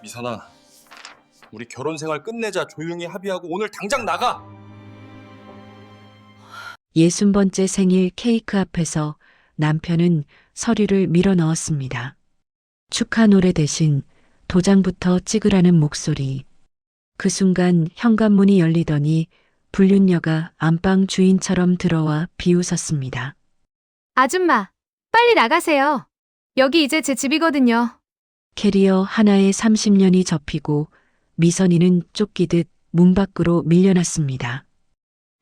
미선아, 우리 결혼 생활 끝내자. 조용히 합의하고 오늘 당장 나가. 60번째 생일 케이크 앞에서 남편은 서류를 밀어 넣었습니다. 축하 노래 대신 도장부터 찍으라는 목소리. 그 순간 현관문이 열리더니 불륜녀가 안방 주인처럼 들어와 비웃었습니다. 아줌마, 빨리 나가세요. 여기 이제 제 집이거든요. 캐리어 하나에 30년이 접히고 미선이는 쫓기듯 문 밖으로 밀려났습니다.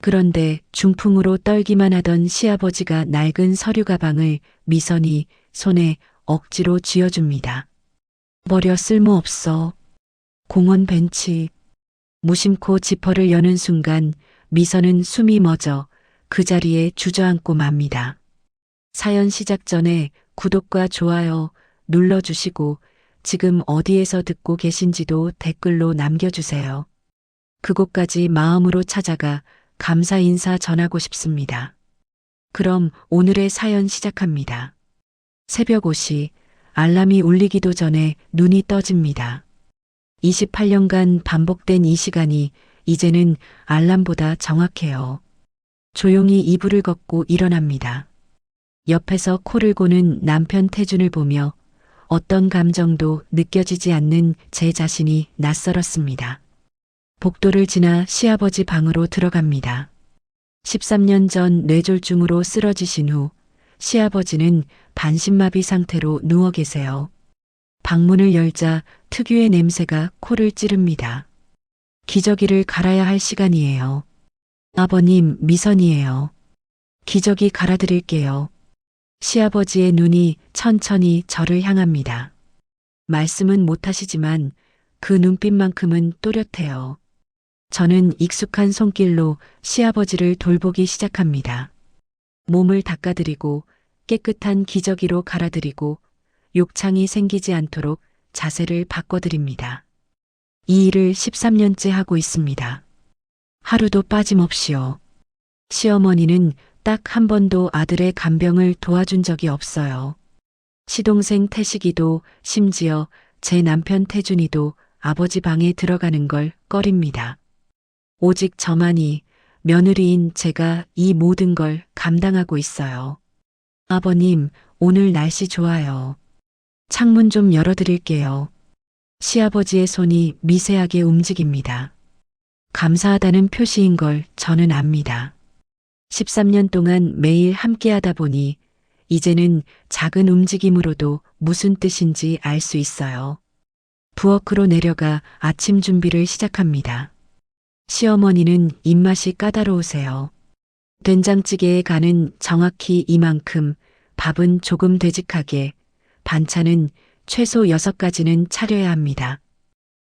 그런데 중풍으로 떨기만 하던 시아버지가 낡은 서류 가방을 미선이 손에 억지로 쥐어줍니다. 버려, 쓸모없어. 공원 벤치. 무심코 지퍼를 여는 순간 미선은 숨이 멎어 그 자리에 주저앉고 맙니다. 사연 시작 전에 구독과 좋아요 눌러주시고 지금 어디에서 듣고 계신지도 댓글로 남겨주세요. 그곳까지 마음으로 찾아가 감사 인사 전하고 싶습니다. 그럼 오늘의 사연 시작합니다. 새벽 5시 알람이 울리기도 전에 눈이 떠집니다. 28년간 반복된 이 시간이 이제는 알람보다 정확해요. 조용히 이불을 걷고 일어납니다. 옆에서 코를 고는 남편 태준을 보며 어떤 감정도 느껴지지 않는 제 자신이 낯설었습니다. 복도를 지나 시아버지 방으로 들어갑니다. 13년 전 뇌졸중으로 쓰러지신 후 시아버지는 반신마비 상태로 누워 계세요. 방문을 열자 특유의 냄새가 코를 찌릅니다. 기저귀를 갈아야 할 시간이에요. 아버님, 미선이에요. 기저귀 갈아드릴게요. 시아버지의 눈이 천천히 저를 향합니다. 말씀은 못하시지만 그 눈빛만큼은 또렷해요. 저는 익숙한 손길로 시아버지를 돌보기 시작합니다. 몸을 닦아드리고 깨끗한 기저귀로 갈아드리고 욕창이 생기지 않도록 자세를 바꿔드립니다. 이 일을 13년째 하고 있습니다. 하루도 빠짐없이요. 시어머니는 딱 한 번도 아들의 간병을 도와준 적이 없어요. 시동생 태식이도 심지어 제 남편 태준이도 아버지 방에 들어가는 걸 꺼립니다. 오직 저만이 며느리인 제가 이 모든 걸 감당하고 있어요. 아버님, 오늘 날씨 좋아요. 창문 좀 열어드릴게요. 시아버지의 손이 미세하게 움직입니다. 감사하다는 표시인 걸 저는 압니다. 13년 동안 매일 함께하다 보니 이제는 작은 움직임으로도 무슨 뜻인지 알 수 있어요. 부엌으로 내려가 아침 준비를 시작합니다. 시어머니는 입맛이 까다로우세요. 된장찌개에 간은 정확히 이만큼, 밥은 조금 되직하게, 반찬은 최소 6가지는 차려야 합니다.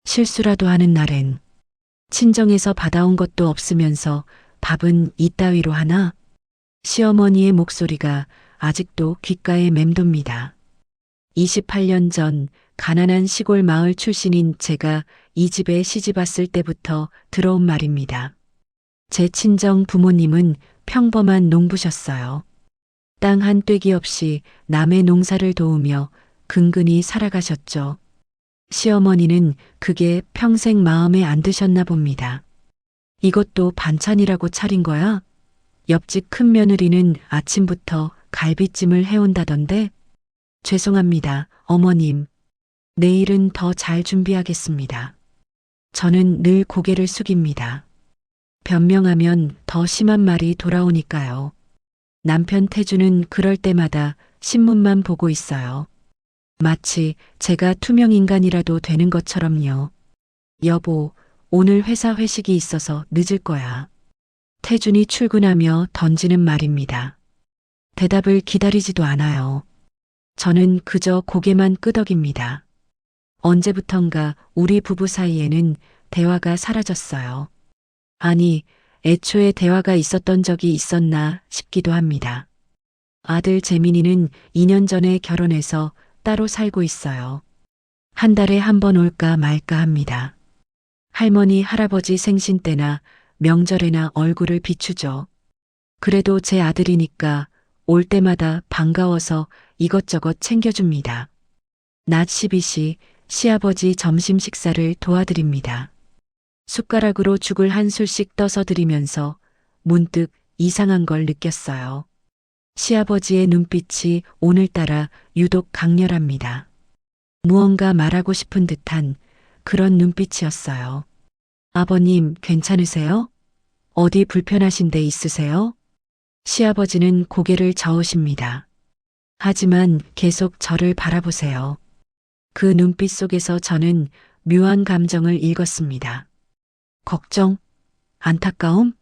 실수라도 하는 날엔 친정에서 받아온 것도 없으면서 밥은 이따위로 하나? 시어머니의 목소리가 아직도 귓가에 맴돕니다. 28년 전 가난한 시골 마을 출신인 제가 이 집에 시집 왔을 때부터 들어온 말입니다. 제 친정 부모님은 평범한 농부셨어요. 땅 한 떼기 없이 남의 농사를 도우며 근근히 살아가셨죠. 시어머니는 그게 평생 마음에 안 드셨나 봅니다. 이것도 반찬이라고 차린 거야? 옆집 큰 며느리는 아침부터 갈비찜을 해온다던데? 죄송합니다, 어머님. 내일은 더 잘 준비하겠습니다. 저는 늘 고개를 숙입니다. 변명하면 더 심한 말이 돌아오니까요. 남편 태주는 그럴 때마다 신문만 보고 있어요. 마치 제가 투명인간이라도 되는 것처럼요. 여보, 오늘 회사 회식이 있어서 늦을 거야. 태준이 출근하며 던지는 말입니다. 대답을 기다리지도 않아요. 저는 그저 고개만 끄덕입니다. 언제부턴가 우리 부부 사이에는 대화가 사라졌어요. 아니, 애초에 대화가 있었던 적이 있었나 싶기도 합니다. 아들 재민이는 2년 전에 결혼해서 따로 살고 있어요. 한 달에 한 번 올까 말까 합니다. 할머니, 할아버지 생신 때나 명절에나 얼굴을 비추죠. 그래도 제 아들이니까 올 때마다 반가워서 이것저것 챙겨줍니다. 낮 12시 시아버지 점심 식사를 도와드립니다. 숟가락으로 죽을 한 술씩 떠서 드리면서 문득 이상한 걸 느꼈어요. 시아버지의 눈빛이 오늘따라 유독 강렬합니다. 무언가 말하고 싶은 듯한 그런 눈빛이었어요. 아버님, 괜찮으세요? 어디 불편하신 데 있으세요? 시아버지는 고개를 저으십니다. 하지만 계속 저를 바라보세요. 그 눈빛 속에서 저는 묘한 감정을 읽었습니다. 걱정? 안타까움?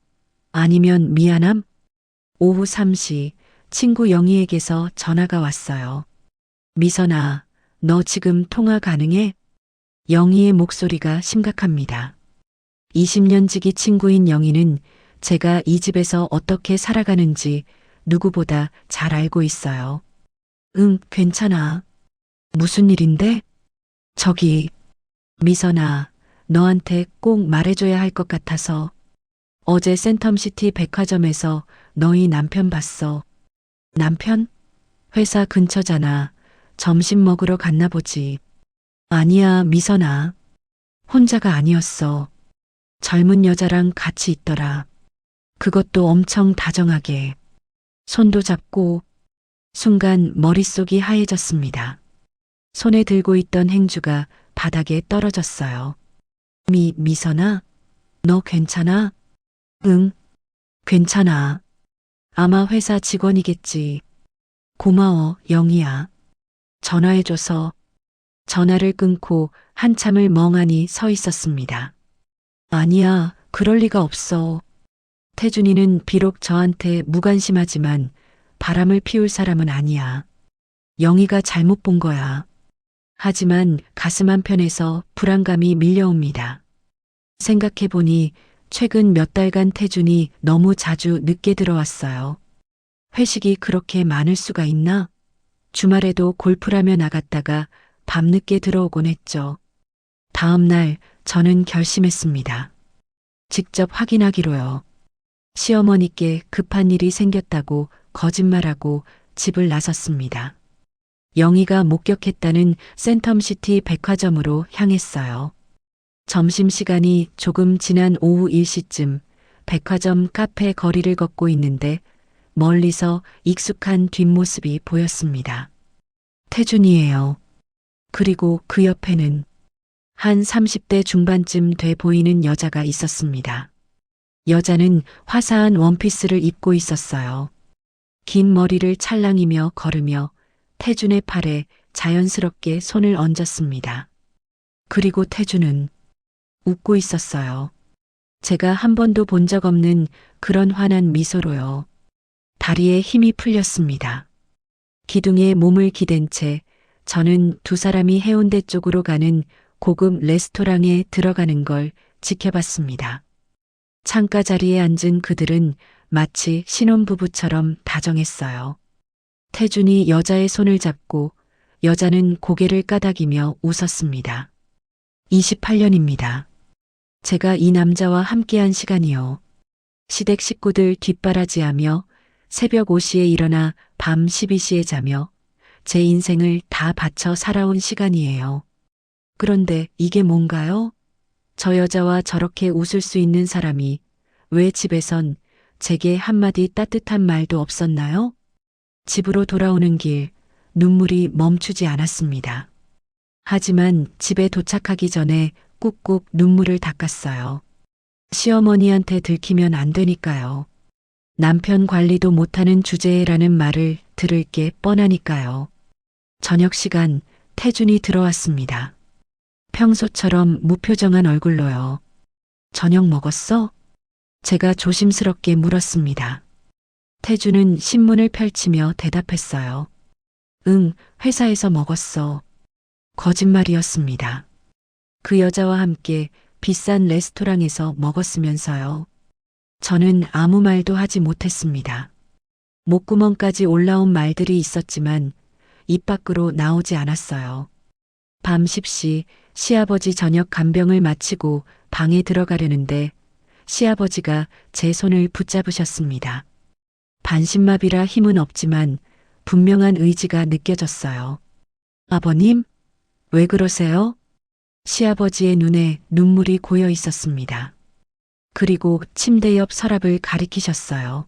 아니면 미안함? 오후 3시 친구 영희에게서 전화가 왔어요. 미선아, 너 지금 통화 가능해? 영희의 목소리가 심각합니다. 20년 지기 친구인 영희는 제가 이 집에서 어떻게 살아가는지 누구보다 잘 알고 있어요. 응, 괜찮아. 무슨 일인데? 저기, 미선아, 너한테 꼭 말해줘야 할 것 같아서. 어제 센텀시티 백화점에서 너희 남편 봤어. 남편? 회사 근처잖아. 점심 먹으러 갔나 보지. 아니야, 미선아. 혼자가 아니었어. 젊은 여자랑 같이 있더라. 그것도 엄청 다정하게. 손도 잡고. 순간 머릿속이 하얘졌습니다. 손에 들고 있던 행주가 바닥에 떨어졌어요. 미선아? 너 괜찮아? 응, 괜찮아. 아마 회사 직원이겠지. 고마워, 영희야. 전화해줘서. 전화를 끊고 한참을 멍하니 서 있었습니다. 아니야, 그럴 리가 없어. 태준이는 비록 저한테 무관심하지만 바람을 피울 사람은 아니야. 영희가 잘못 본 거야. 하지만 가슴 한편에서 불안감이 밀려옵니다. 생각해보니 최근 몇 달간 태준이 너무 자주 늦게 들어왔어요. 회식이 그렇게 많을 수가 있나? 주말에도 골프라며 나갔다가 밤늦게 들어오곤 했죠. 다음 날 저는 결심했습니다. 직접 확인하기로요. 시어머니께 급한 일이 생겼다고 거짓말하고 집을 나섰습니다. 영희가 목격했다는 센텀시티 백화점으로 향했어요. 점심시간이 조금 지난 오후 1시쯤 백화점 카페 거리를 걷고 있는데 멀리서 익숙한 뒷모습이 보였습니다. 태준이에요. 그리고 그 옆에는 한 30대 중반쯤 돼 보이는 여자가 있었습니다. 여자는 화사한 원피스를 입고 있었어요. 긴 머리를 찰랑이며 걸으며 태준의 팔에 자연스럽게 손을 얹었습니다. 그리고 태준은 웃고 있었어요. 제가 한 번도 본 적 없는 그런 환한 미소로요. 다리에 힘이 풀렸습니다. 기둥에 몸을 기댄 채 저는 두 사람이 해운대 쪽으로 가는 고급 레스토랑에 들어가는 걸 지켜봤습니다. 창가 자리에 앉은 그들은 마치 신혼부부처럼 다정했어요. 태준이 여자의 손을 잡고 여자는 고개를 까닥이며 웃었습니다. 28년입니다. 제가 이 남자와 함께한 시간이요. 시댁 식구들 뒷바라지하며 새벽 5시에 일어나 밤 12시에 자며 제 인생을 다 바쳐 살아온 시간이에요. 그런데 이게 뭔가요? 저 여자와 저렇게 웃을 수 있는 사람이 왜 집에선 제게 한마디 따뜻한 말도 없었나요? 집으로 돌아오는 길 눈물이 멈추지 않았습니다. 하지만 집에 도착하기 전에 꾹꾹 눈물을 닦았어요. 시어머니한테 들키면 안 되니까요. 남편 관리도 못하는 주제라는 말을 들을 게 뻔하니까요. 저녁 시간 태준이 들어왔습니다. 평소처럼 무표정한 얼굴로요. 저녁 먹었어? 제가 조심스럽게 물었습니다. 태준은 신문을 펼치며 대답했어요. 응, 회사에서 먹었어. 거짓말이었습니다. 그 여자와 함께 비싼 레스토랑에서 먹었으면서요. 저는 아무 말도 하지 못했습니다. 목구멍까지 올라온 말들이 있었지만 입 밖으로 나오지 않았어요. 밤 10시 시아버지 저녁 간병을 마치고 방에 들어가려는데 시아버지가 제 손을 붙잡으셨습니다. 반신마비라 힘은 없지만 분명한 의지가 느껴졌어요. 아버님? 왜 그러세요? 시아버지의 눈에 눈물이 고여 있었습니다. 그리고 침대 옆 서랍을 가리키셨어요.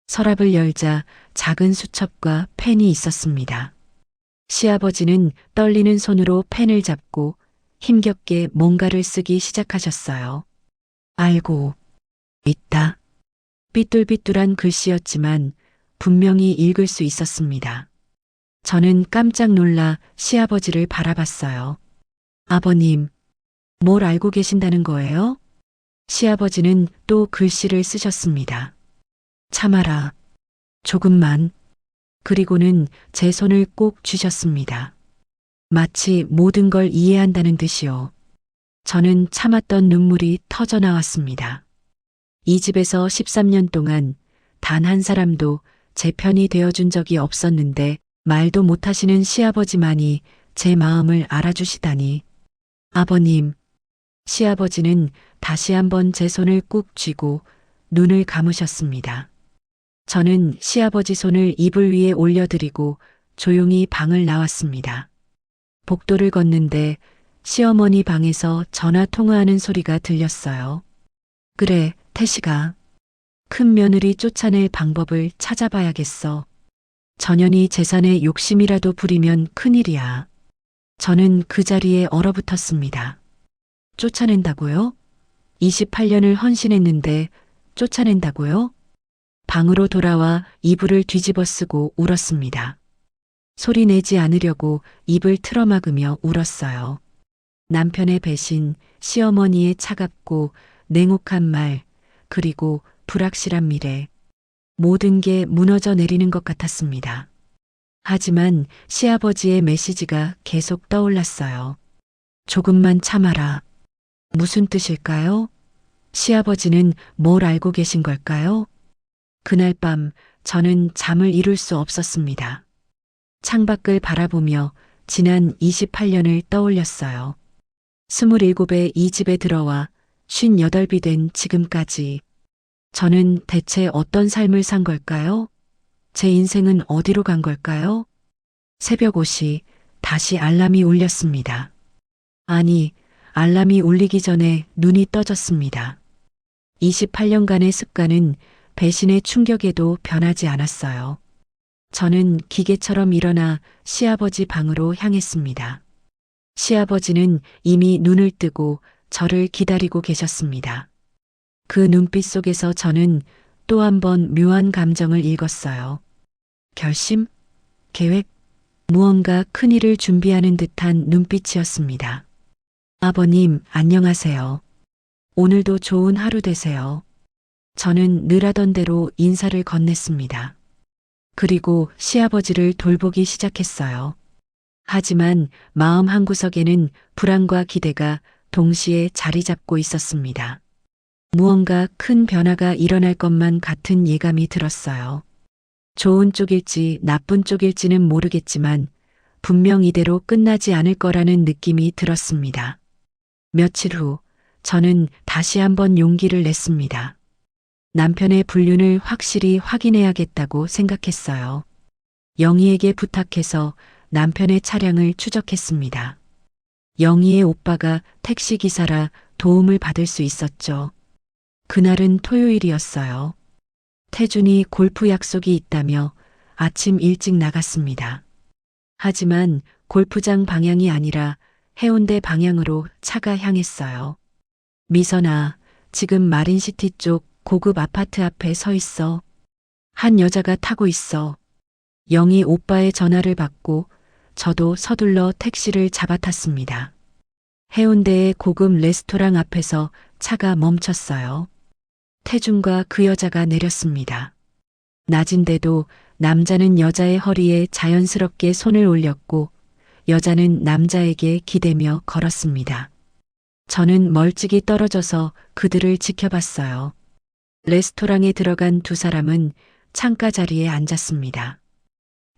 서랍을 열자 작은 수첩과 펜이 있었습니다. 시아버지는 떨리는 손으로 펜을 잡고 힘겹게 뭔가를 쓰기 시작하셨어요. 알고 있다. 삐뚤삐뚤한 글씨였지만 분명히 읽을 수 있었습니다. 저는 깜짝 놀라 시아버지를 바라봤어요. 아버님, 뭘 알고 계신다는 거예요? 시아버지는 또 글씨를 쓰셨습니다. 참아라. 조금만. 그리고는 제 손을 꼭 쥐셨습니다. 마치 모든 걸 이해한다는 듯이요. 저는 참았던 눈물이 터져 나왔습니다. 이 집에서 13년 동안 단 한 사람도 제 편이 되어준 적이 없었는데 말도 못하시는 시아버지만이 제 마음을 알아주시다니. 아버님, 시아버지는 다시 한번 제 손을 꾹 쥐고 눈을 감으셨습니다. 저는 시아버지 손을 이불 위에 올려드리고 조용히 방을 나왔습니다. 복도를 걷는데 시어머니 방에서 전화 통화하는 소리가 들렸어요. 그래, 태식아. 큰 며느리 쫓아낼 방법을 찾아봐야겠어. 전현이 재산에 욕심이라도 부리면 큰일이야. 저는 그 자리에 얼어붙었습니다. 쫓아낸다고요? 28년을 헌신했는데 쫓아낸다고요? 방으로 돌아와 이불을 뒤집어 쓰고 울었습니다. 소리 내지 않으려고 입을 틀어막으며 울었어요. 남편의 배신, 시어머니의 차갑고 냉혹한 말, 그리고 불확실한 미래. 모든 게 무너져 내리는 것 같았습니다. 하지만 시아버지의 메시지가 계속 떠올랐어요. 조금만 참아라. 무슨 뜻일까요? 시아버지는 뭘 알고 계신 걸까요? 그날 밤 저는 잠을 이룰 수 없었습니다. 창밖을 바라보며 지난 28년을 떠올렸어요. 27에 이 집에 들어와 58이 된 지금까지 저는 대체 어떤 삶을 산 걸까요? 제 인생은 어디로 간 걸까요? 새벽 5시 다시 알람이 울렸습니다. 아니, 알람이 울리기 전에 눈이 떠졌습니다. 28년간의 습관은 배신의 충격에도 변하지 않았어요. 저는 기계처럼 일어나 시아버지 방으로 향했습니다. 시아버지는 이미 눈을 뜨고 저를 기다리고 계셨습니다. 그 눈빛 속에서 저는 또 한 번 묘한 감정을 읽었어요. 결심? 계획? 무언가 큰일을 준비하는 듯한 눈빛이었습니다. 아버님, 안녕하세요. 오늘도 좋은 하루 되세요. 저는 늘 하던 대로 인사를 건넸습니다. 그리고 시아버지를 돌보기 시작했어요. 하지만 마음 한구석에는 불안과 기대가 동시에 자리 잡고 있었습니다. 무언가 큰 변화가 일어날 것만 같은 예감이 들었어요. 좋은 쪽일지 나쁜 쪽일지는 모르겠지만 분명 이대로 끝나지 않을 거라는 느낌이 들었습니다. 며칠 후 저는 다시 한번 용기를 냈습니다. 남편의 불륜을 확실히 확인해야겠다고 생각했어요. 영희에게 부탁해서 남편의 차량을 추적했습니다. 영희의 오빠가 택시기사라 도움을 받을 수 있었죠. 그날은 토요일이었어요. 태준이 골프 약속이 있다며 아침 일찍 나갔습니다. 하지만 골프장 방향이 아니라 해운대 방향으로 차가 향했어요. 미선아, 지금 마린시티 쪽 고급 아파트 앞에 서 있어. 한 여자가 타고 있어. 영희 오빠의 전화를 받고 저도 서둘러 택시를 잡아탔습니다. 해운대의 고급 레스토랑 앞에서 차가 멈췄어요. 태준과 그 여자가 내렸습니다. 낮인데도 남자는 여자의 허리에 자연스럽게 손을 올렸고 여자는 남자에게 기대며 걸었습니다. 저는 멀찍이 떨어져서 그들을 지켜봤어요. 레스토랑에 들어간 두 사람은 창가 자리에 앉았습니다.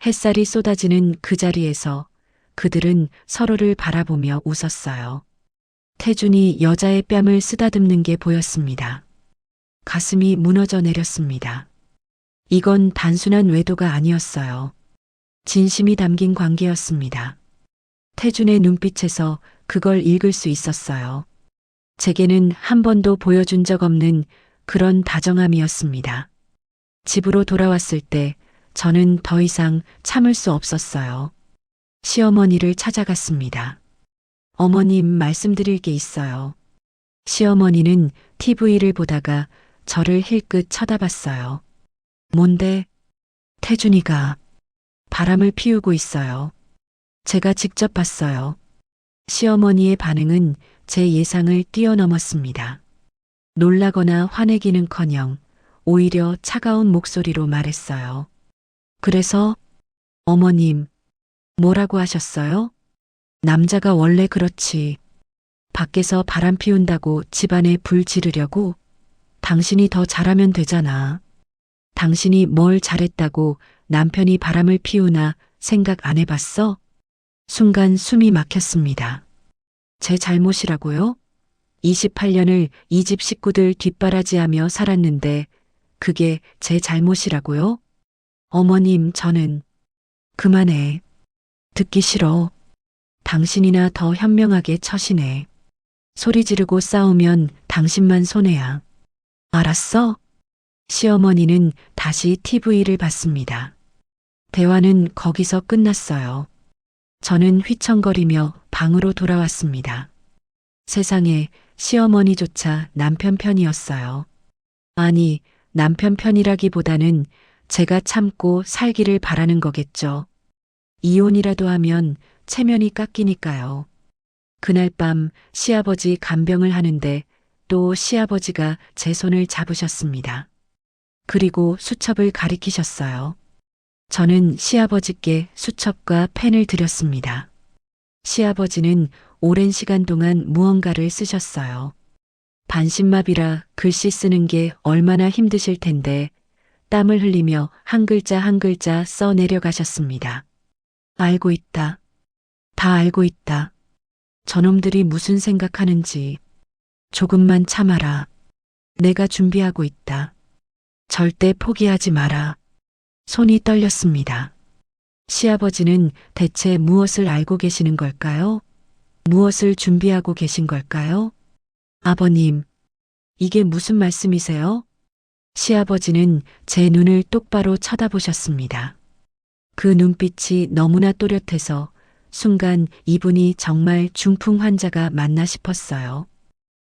햇살이 쏟아지는 그 자리에서 그들은 서로를 바라보며 웃었어요. 태준이 여자의 뺨을 쓰다듬는 게 보였습니다. 가슴이 무너져 내렸습니다. 이건 단순한 외도가 아니었어요. 진심이 담긴 관계였습니다. 태준의 눈빛에서 그걸 읽을 수 있었어요. 제게는 한 번도 보여준 적 없는 그런 다정함이었습니다. 집으로 돌아왔을 때 저는 더 이상 참을 수 없었어요. 시어머니를 찾아갔습니다. 어머님, 말씀드릴 게 있어요. 시어머니는 TV를 보다가 저를 힐끗 쳐다봤어요. 뭔데? 태준이가 바람을 피우고 있어요. 제가 직접 봤어요. 시어머니의 반응은 제 예상을 뛰어넘었습니다. 놀라거나 화내기는커녕 오히려 차가운 목소리로 말했어요. 그래서 어머님, 뭐라고 하셨어요? 남자가 원래 그렇지. 밖에서 바람 피운다고 집안에 불 지르려고? 당신이 더 잘하면 되잖아. 당신이 뭘 잘했다고 남편이 바람을 피우나 생각 안 해봤어? 순간 숨이 막혔습니다. 제 잘못이라고요? 28년을 이 집 식구들 뒷바라지하며 살았는데 그게 제 잘못이라고요? 어머님, 저는 그만해. 듣기 싫어. 당신이나 더 현명하게 처신해. 소리 지르고 싸우면 당신만 손해야. 알았어? 시어머니는 다시 TV를 봤습니다. 대화는 거기서 끝났어요. 저는 휘청거리며 방으로 돌아왔습니다. 세상에 시어머니조차 남편 편이었어요. 아니, 남편 편이라기보다는 제가 참고 살기를 바라는 거겠죠. 이혼이라도 하면 체면이 깎이니까요. 그날 밤 시아버지 간병을 하는데 또 시아버지가 제 손을 잡으셨습니다. 그리고 수첩을 가리키셨어요. 저는 시아버지께 수첩과 펜을 드렸습니다. 시아버지는 오랜 시간 동안 무언가를 쓰셨어요. 반신마비라 글씨 쓰는 게 얼마나 힘드실 텐데 땀을 흘리며 한 글자 한 글자 써 내려가셨습니다. 알고 있다. 다 알고 있다. 저놈들이 무슨 생각하는지. 조금만 참아라. 내가 준비하고 있다. 절대 포기하지 마라. 손이 떨렸습니다. 시아버지는 대체 무엇을 알고 계시는 걸까요? 무엇을 준비하고 계신 걸까요? 아버님, 이게 무슨 말씀이세요? 시아버지는 제 눈을 똑바로 쳐다보셨습니다. 그 눈빛이 너무나 또렷해서 순간 이분이 정말 중풍 환자가 맞나 싶었어요.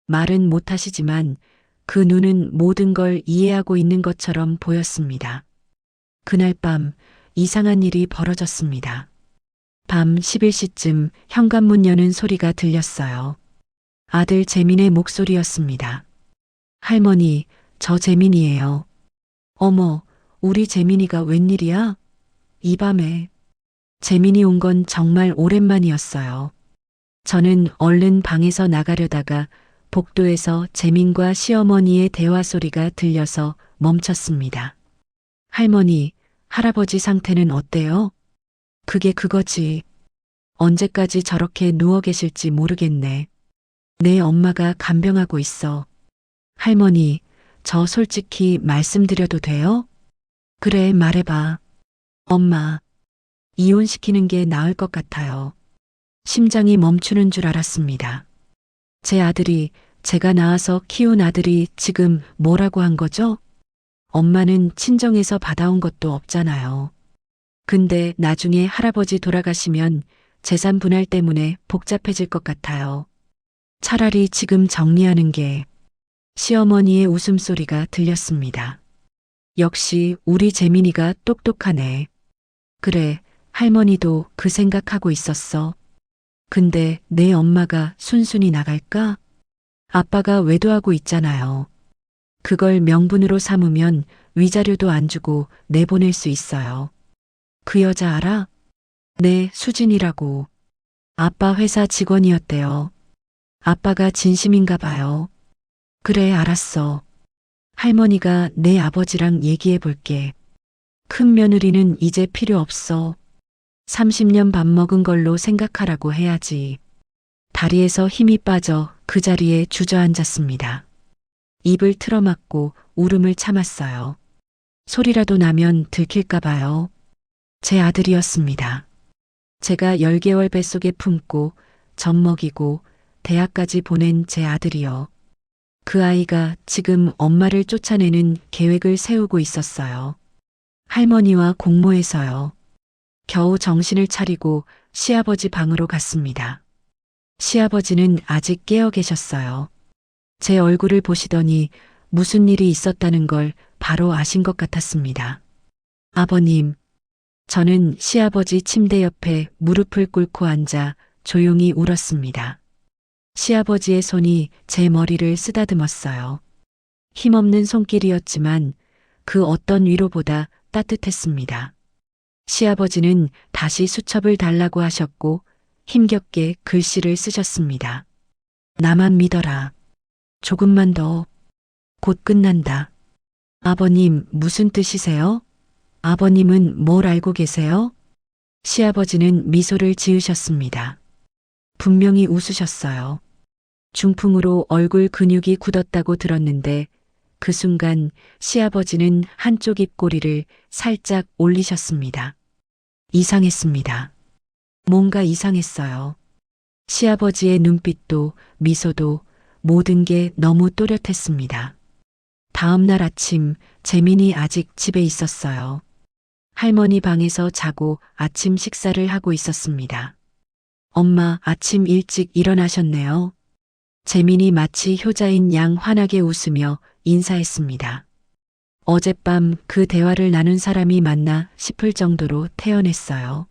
말은 못하시지만 그 눈은 모든 걸 이해하고 있는 것처럼 보였습니다. 그날 밤 이상한 일이 벌어졌습니다. 밤 11시쯤 현관문 여는 소리가 들렸어요. 아들 재민의 목소리였습니다. 할머니, 저 재민이에요. 어머, 우리 재민이가 웬일이야? 이 밤에. 재민이 온 건 정말 오랜만이었어요. 저는 얼른 방에서 나가려다가 복도에서 재민과 시어머니의 대화 소리가 들려서 멈췄습니다. 할머니, 할아버지 상태는 어때요? 그게 그거지. 언제까지 저렇게 누워 계실지 모르겠네. 내 엄마가 간병하고 있어. 할머니, 저 솔직히 말씀드려도 돼요? 그래, 말해봐. 엄마, 이혼시키는 게 나을 것 같아요. 심장이 멈추는 줄 알았습니다. 제 아들이, 제가 낳아서 키운 아들이 지금 뭐라고 한 거죠? 엄마는 친정에서 받아온 것도 없잖아요. 근데 나중에 할아버지 돌아가시면 재산 분할 때문에 복잡해질 것 같아요. 차라리 지금 정리하는 게. 시어머니의 웃음소리가 들렸습니다. 역시 우리 재민이가 똑똑하네. 그래, 할머니도 그 생각하고 있었어. 근데 내 엄마가 순순히 나갈까? 아빠가 외도하고 있잖아요. 그걸 명분으로 삼으면 위자료도 안 주고 내보낼 수 있어요. 그 여자 알아? 네, 수진이라고. 아빠 회사 직원이었대요. 아빠가 진심인가 봐요. 그래, 알았어. 할머니가 내 아버지랑 얘기해 볼게. 큰 며느리는 이제 필요 없어. 30년 밥 먹은 걸로 생각하라고 해야지. 다리에서 힘이 빠져 그 자리에 주저앉았습니다. 입을 틀어막고 울음을 참았어요. 소리라도 나면 들킬까 봐요. 제 아들이었습니다. 제가 10개월 뱃속에 품고 젖 먹이고 대학까지 보낸 제 아들이요. 그 아이가 지금 엄마를 쫓아내는 계획을 세우고 있었어요. 할머니와 공모해서요. 겨우 정신을 차리고 시아버지 방으로 갔습니다. 시아버지는 아직 깨어 계셨어요. 제 얼굴을 보시더니 무슨 일이 있었다는 걸 바로 아신 것 같았습니다. 아버님, 저는 시아버지 침대 옆에 무릎을 꿇고 앉아 조용히 울었습니다. 시아버지의 손이 제 머리를 쓰다듬었어요. 힘없는 손길이었지만 그 어떤 위로보다 따뜻했습니다. 시아버지는 다시 수첩을 달라고 하셨고 힘겹게 글씨를 쓰셨습니다. 나만 믿어라. 조금만 더. 곧 끝난다. 아버님, 무슨 뜻이세요? 아버님은 뭘 알고 계세요? 시아버지는 미소를 지으셨습니다. 분명히 웃으셨어요. 중풍으로 얼굴 근육이 굳었다고 들었는데 그 순간 시아버지는 한쪽 입꼬리를 살짝 올리셨습니다. 이상했습니다. 뭔가 이상했어요. 시아버지의 눈빛도 미소도 모든 게 너무 또렷했습니다. 다음 날 아침 재민이 아직 집에 있었어요. 할머니 방에서 자고 아침 식사를 하고 있었습니다. 엄마, 아침 일찍 일어나셨네요. 재민이 마치 효자인 양 환하게 웃으며 인사했습니다. 어젯밤 그 대화를 나눈 사람이 맞나 싶을 정도로 태연했어요.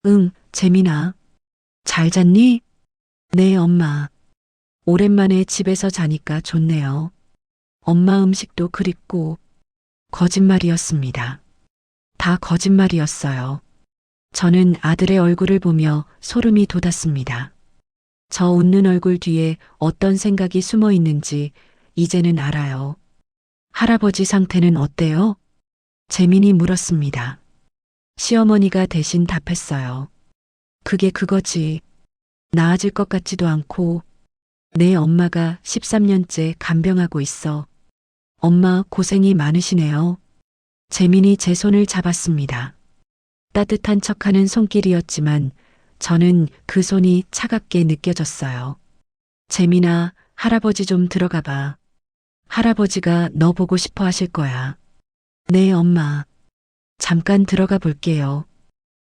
응, 재민아. 잘 잤니? 네, 엄마. 오랜만에 집에서 자니까 좋네요. 엄마 음식도 그립고. 거짓말이었습니다. 다 거짓말이었어요. 저는 아들의 얼굴을 보며 소름이 돋았습니다. 저 웃는 얼굴 뒤에 어떤 생각이 숨어 있는지 이제는 알아요. 할아버지 상태는 어때요? 재민이 물었습니다. 시어머니가 대신 답했어요. 그게 그거지. 나아질 것 같지도 않고. 내 엄마가 13년째 간병하고 있어. 엄마 고생이 많으시네요. 재민이 제 손을 잡았습니다. 따뜻한 척하는 손길이었지만 저는 그 손이 차갑게 느껴졌어요. 재민아, 할아버지 좀 들어가 봐. 할아버지가 너 보고 싶어 하실 거야. 네, 엄마. 잠깐 들어가 볼게요.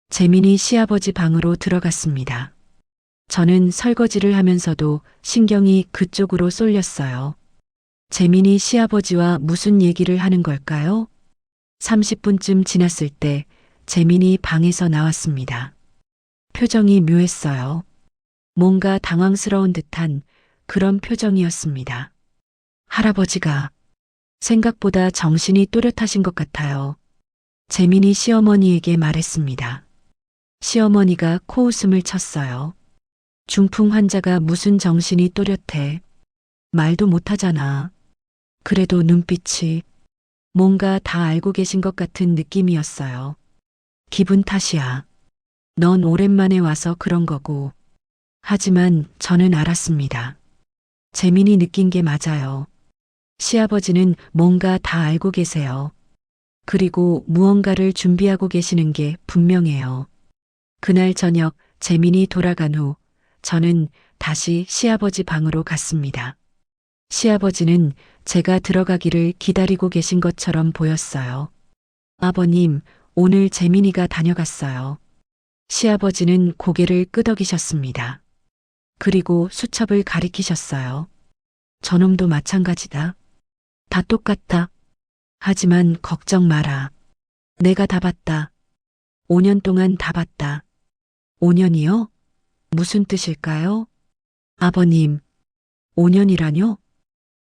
재민이 시아버지 방으로 들어갔습니다. 저는 설거지를 하면서도 신경이 그쪽으로 쏠렸어요. 재민이 시아버지와 무슨 얘기를 하는 걸까요? 30분쯤 지났을 때 재민이 방에서 나왔습니다. 표정이 묘했어요. 뭔가 당황스러운 듯한 그런 표정이었습니다. 할아버지가 생각보다 정신이 또렷하신 것 같아요. 재민이 시어머니에게 말했습니다. 시어머니가 코웃음을 쳤어요. 중풍 환자가 무슨 정신이 또렷해. 말도 못하잖아. 그래도 눈빛이 뭔가 다 알고 계신 것 같은 느낌이었어요. 기분 탓이야. 넌 오랜만에 와서 그런 거고. 하지만 저는 알았습니다. 재민이 느낀 게 맞아요. 시아버지는 뭔가 다 알고 계세요. 그리고 무언가를 준비하고 계시는 게 분명해요. 그날 저녁 재민이 돌아간 후 저는 다시 시아버지 방으로 갔습니다. 시아버지는 제가 들어가기를 기다리고 계신 것처럼 보였어요. 아버님, 오늘 재민이가 다녀갔어요. 시아버지는 고개를 끄덕이셨습니다. 그리고 수첩을 가리키셨어요. 저놈도 마찬가지다. 다 똑같다. 하지만 걱정 마라. 내가 다 봤다. 5년 동안 다 봤다. 5년이요? 무슨 뜻일까요? 아버님, 5년이라뇨?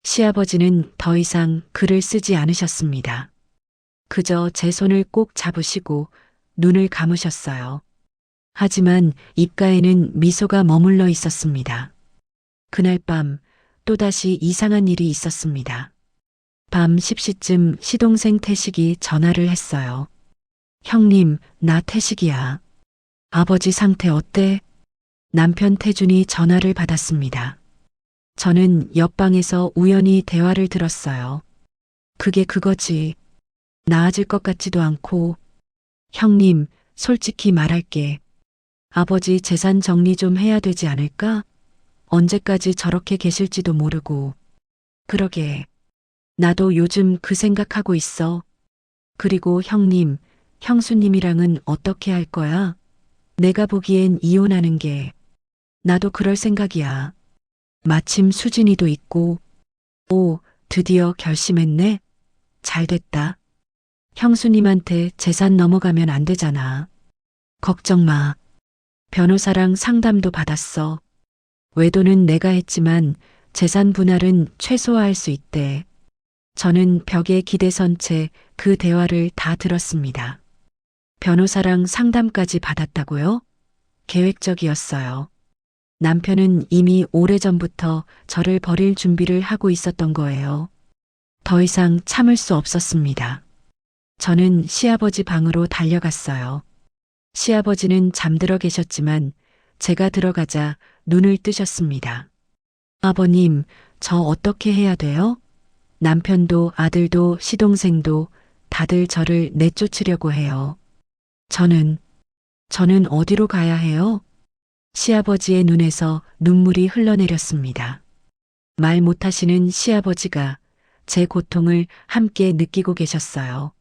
시아버지는 더 이상 글을 쓰지 않으셨습니다. 그저 제 손을 꼭 잡으시고 눈을 감으셨어요. 하지만 입가에는 미소가 머물러 있었습니다. 그날 밤 또다시 이상한 일이 있었습니다. 밤 10시쯤 시동생 태식이 전화를 했어요. 형님, 나 태식이야. 아버지 상태 어때? 남편 태준이 전화를 받았습니다. 저는 옆방에서 우연히 대화를 들었어요. 그게 그거지. 나아질 것 같지도 않고. 형님, 솔직히 말할게. 아버지 재산 정리 좀 해야 되지 않을까? 언제까지 저렇게 계실지도 모르고. 그러게. 나도 요즘 그 생각하고 있어. 그리고 형님, 형수님이랑은 어떻게 할 거야? 내가 보기엔 이혼하는 게. 나도 그럴 생각이야. 마침 수진이도 있고. 오, 드디어 결심했네? 잘 됐다. 형수님한테 재산 넘어가면 안 되잖아. 걱정 마. 변호사랑 상담도 받았어. 외도는 내가 했지만 재산 분할은 최소화할 수 있대. 저는 벽에 기대선 채 그 대화를 다 들었습니다. 변호사랑 상담까지 받았다고요? 계획적이었어요. 남편은 이미 오래전부터 저를 버릴 준비를 하고 있었던 거예요. 더 이상 참을 수 없었습니다. 저는 시아버지 방으로 달려갔어요. 시아버지는 잠들어 계셨지만 제가 들어가자 눈을 뜨셨습니다. 아버님, 저 어떻게 해야 돼요? 남편도 아들도 시동생도 다들 저를 내쫓으려고 해요. 저는 어디로 가야 해요? 시아버지의 눈에서 눈물이 흘러내렸습니다. 말 못하시는 시아버지가 제 고통을 함께 느끼고 계셨어요.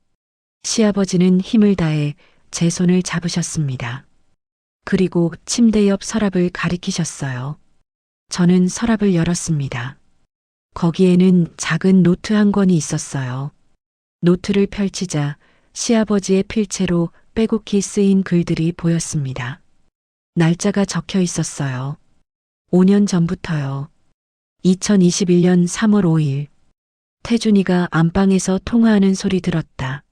시아버지는 힘을 다해 제 손을 잡으셨습니다. 그리고 침대 옆 서랍을 가리키셨어요. 저는 서랍을 열었습니다. 거기에는 작은 노트 한 권이 있었어요. 노트를 펼치자 시아버지의 필체로 빼곡히 쓰인 글들이 보였습니다. 날짜가 적혀 있었어요. 5년 전부터요. 2021년 3월 5일. 태준이가 안방에서 통화하는 소리 들었다.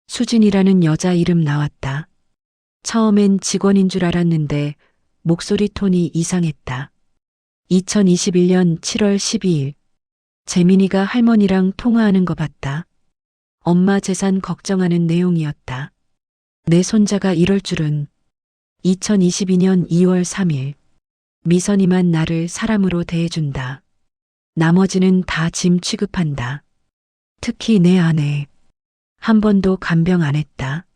수진이라는 여자 이름 나왔다. 처음엔 직원인 줄 알았는데 목소리 톤이 이상했다. 2021년 7월 12일. 재민이가 할머니랑 통화하는 거 봤다. 엄마 재산 걱정하는 내용이었다. 내 손자가 이럴 줄은. 2022년 2월 3일. 미선이만 나를 사람으로 대해준다. 나머지는 다 짐 취급한다. 특히 내 아내. 한 번도 간병 안 했다.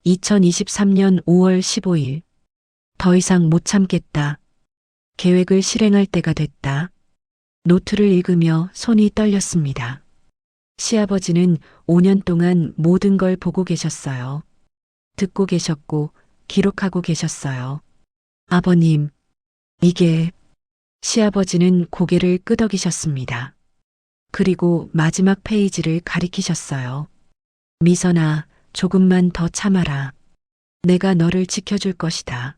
2023년 5월 15일. 더 이상 못 참겠다. 계획을 실행할 때가 됐다. 노트를 읽으며 손이 떨렸습니다. 시아버지는 5년 동안 모든 걸 보고 계셨어요. 듣고 계셨고 기록하고 계셨어요. 아버님, 이게... 시아버지는 고개를 끄덕이셨습니다. 그리고 마지막 페이지를 가리키셨어요. 미선아, 조금만 더 참아라. 내가 너를 지켜줄 것이다.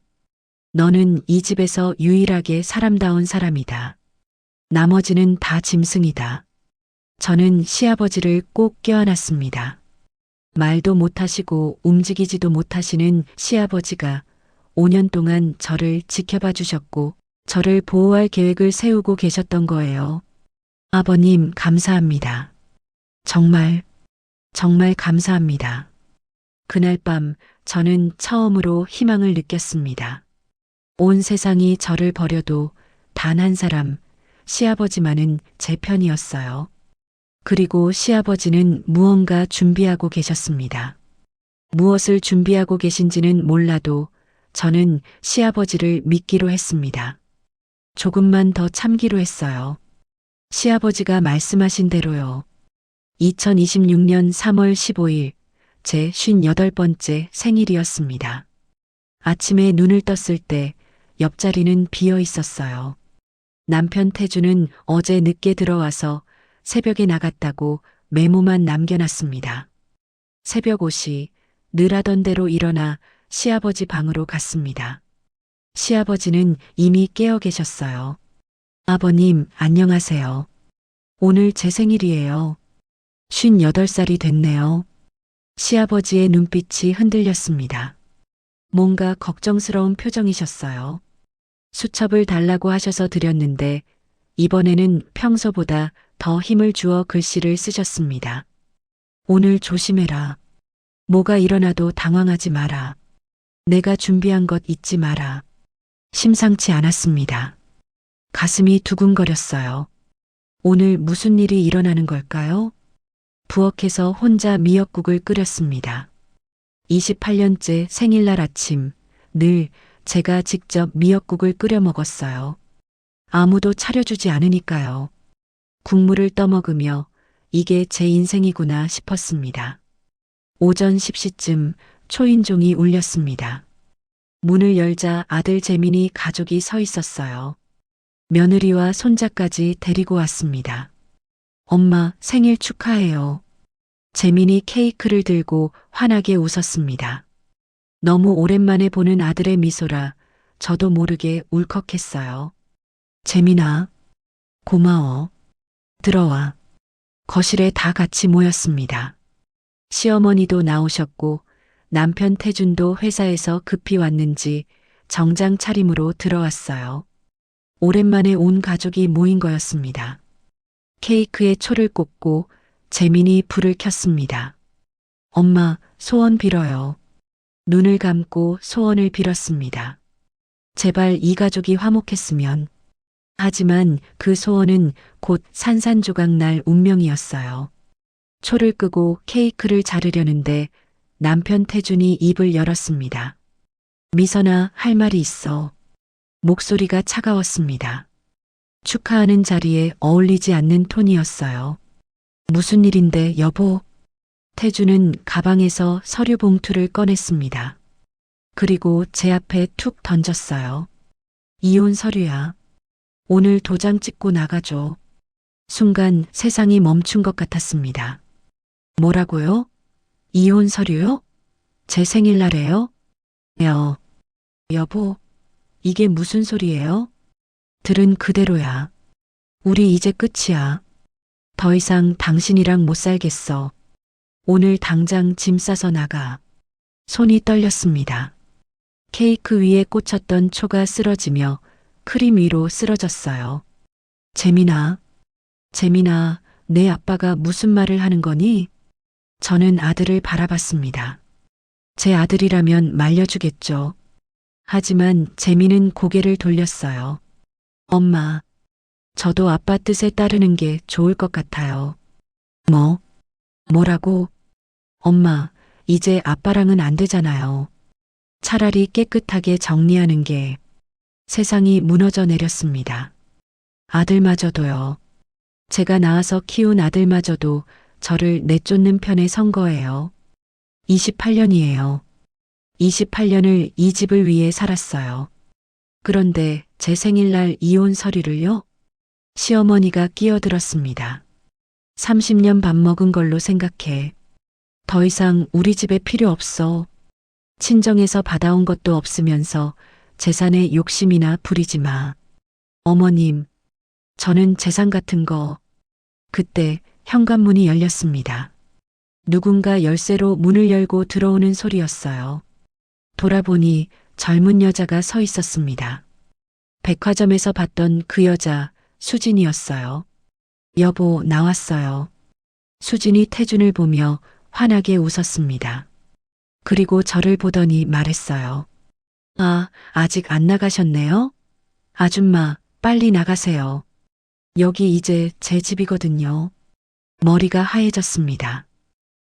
너는 이 집에서 유일하게 사람다운 사람이다. 나머지는 다 짐승이다. 저는 시아버지를 꼭 껴안았습니다. 말도 못하시고 움직이지도 못하시는 시아버지가 5년 동안 저를 지켜봐 주셨고 저를 보호할 계획을 세우고 계셨던 거예요. 아버님, 감사합니다. 정말 감사합니다. 그날 밤 저는 처음으로 희망을 느꼈습니다. 온 세상이 저를 버려도 단 한 사람, 시아버지만은 제 편이었어요. 그리고 시아버지는 무언가 준비하고 계셨습니다. 무엇을 준비하고 계신지는 몰라도 저는 시아버지를 믿기로 했습니다. 조금만 더 참기로 했어요. 시아버지가 말씀하신 대로요. 2026년 3월 15일 제 58번째 생일이었습니다. 아침에 눈을 떴을 때 옆자리는 비어 있었어요. 남편 태주는 어제 늦게 들어와서 새벽에 나갔다고 메모만 남겨놨습니다. 새벽 5시 늘 하던 대로 일어나 시아버지 방으로 갔습니다. 시아버지는 이미 깨어 계셨어요. 아버님, 안녕하세요. 오늘 제 생일이에요. 58살이 됐네요. 시아버지의 눈빛이 흔들렸습니다. 뭔가 걱정스러운 표정이셨어요. 수첩을 달라고 하셔서 드렸는데 이번에는 평소보다 더 힘을 주어 글씨를 쓰셨습니다. 오늘 조심해라. 뭐가 일어나도 당황하지 마라. 내가 준비한 것 잊지 마라. 심상치 않았습니다. 가슴이 두근거렸어요. 오늘 무슨 일이 일어나는 걸까요? 부엌에서 혼자 미역국을 끓였습니다. 28년째 생일날 아침, 늘 제가 직접 미역국을 끓여 먹었어요. 아무도 차려주지 않으니까요. 국물을 떠먹으며 이게 제 인생이구나 싶었습니다. 오전 10시쯤 초인종이 울렸습니다. 문을 열자 아들 재민이 가족이 서 있었어요. 며느리와 손자까지 데리고 왔습니다. 엄마 생일 축하해요. 재민이 케이크를 들고 환하게 웃었습니다. 너무 오랜만에 보는 아들의 미소라 저도 모르게 울컥했어요. 재민아, 고마워. 들어와. 거실에 다 같이 모였습니다. 시어머니도 나오셨고 남편 태준도 회사에서 급히 왔는지 정장 차림으로 들어왔어요. 오랜만에 온 가족이 모인 거였습니다. 케이크에 초를 꽂고 재민이 불을 켰습니다. 엄마, 소원 빌어요. 눈을 감고 소원을 빌었습니다. 제발 이 가족이 화목했으면. 하지만 그 소원은 곧 산산조각 날 운명이었어요. 초를 끄고 케이크를 자르려는데 남편 태준이 입을 열었습니다. 미선아, 할 말이 있어. 목소리가 차가웠습니다. 축하하는 자리에 어울리지 않는 톤이었어요. 무슨 일인데, 여보? 태준은 가방에서 서류 봉투를 꺼냈습니다. 그리고 제 앞에 툭 던졌어요. 이혼 서류야. 오늘 도장 찍고 나가줘. 순간 세상이 멈춘 것 같았습니다. 뭐라고요? 이혼 서류요? 제 생일날에요? 여보, 이게 무슨 소리예요? 들은 그대로야. 우리 이제 끝이야. 더 이상 당신이랑 못 살겠어. 오늘 당장 짐 싸서 나가. 손이 떨렸습니다. 케이크 위에 꽂혔던 초가 쓰러지며 크림 위로 쓰러졌어요. 재민아, 내 아빠가 무슨 말을 하는 거니? 저는 아들을 바라봤습니다. 제 아들이라면 말려주겠죠. 하지만 재민은 고개를 돌렸어요. 엄마, 저도 아빠 뜻에 따르는 게 좋을 것 같아요. 뭐라고? 엄마, 이제 아빠랑은 안 되잖아요. 차라리 깨끗하게 정리하는 게. 세상이 무너져 내렸습니다. 아들마저도요. 제가 낳아서 키운 아들마저도 저를 내쫓는 편에 선 거예요. 28년이에요. 28년을 이 집을 위해 살았어요. 그런데 제 생일날 이혼 서류를요? 시어머니가 끼어들었습니다. 30년 밥 먹은 걸로 생각해. 더 이상 우리 집에 필요 없어. 친정에서 받아온 것도 없으면서 재산에 욕심이나 부리지 마. 어머님, 저는 재산 같은 거. 그때 현관문이 열렸습니다. 누군가 열쇠로 문을 열고 들어오는 소리였어요. 돌아보니 젊은 여자가 서 있었습니다. 백화점에서 봤던 그 여자, 수진이었어요. 여보, 나왔어요. 수진이 태준을 보며 환하게 웃었습니다. 그리고 저를 보더니 말했어요. 아직 안 나가셨네요? 아줌마, 빨리 나가세요. 여기 이제 제 집이거든요. 머리가 하얘졌습니다.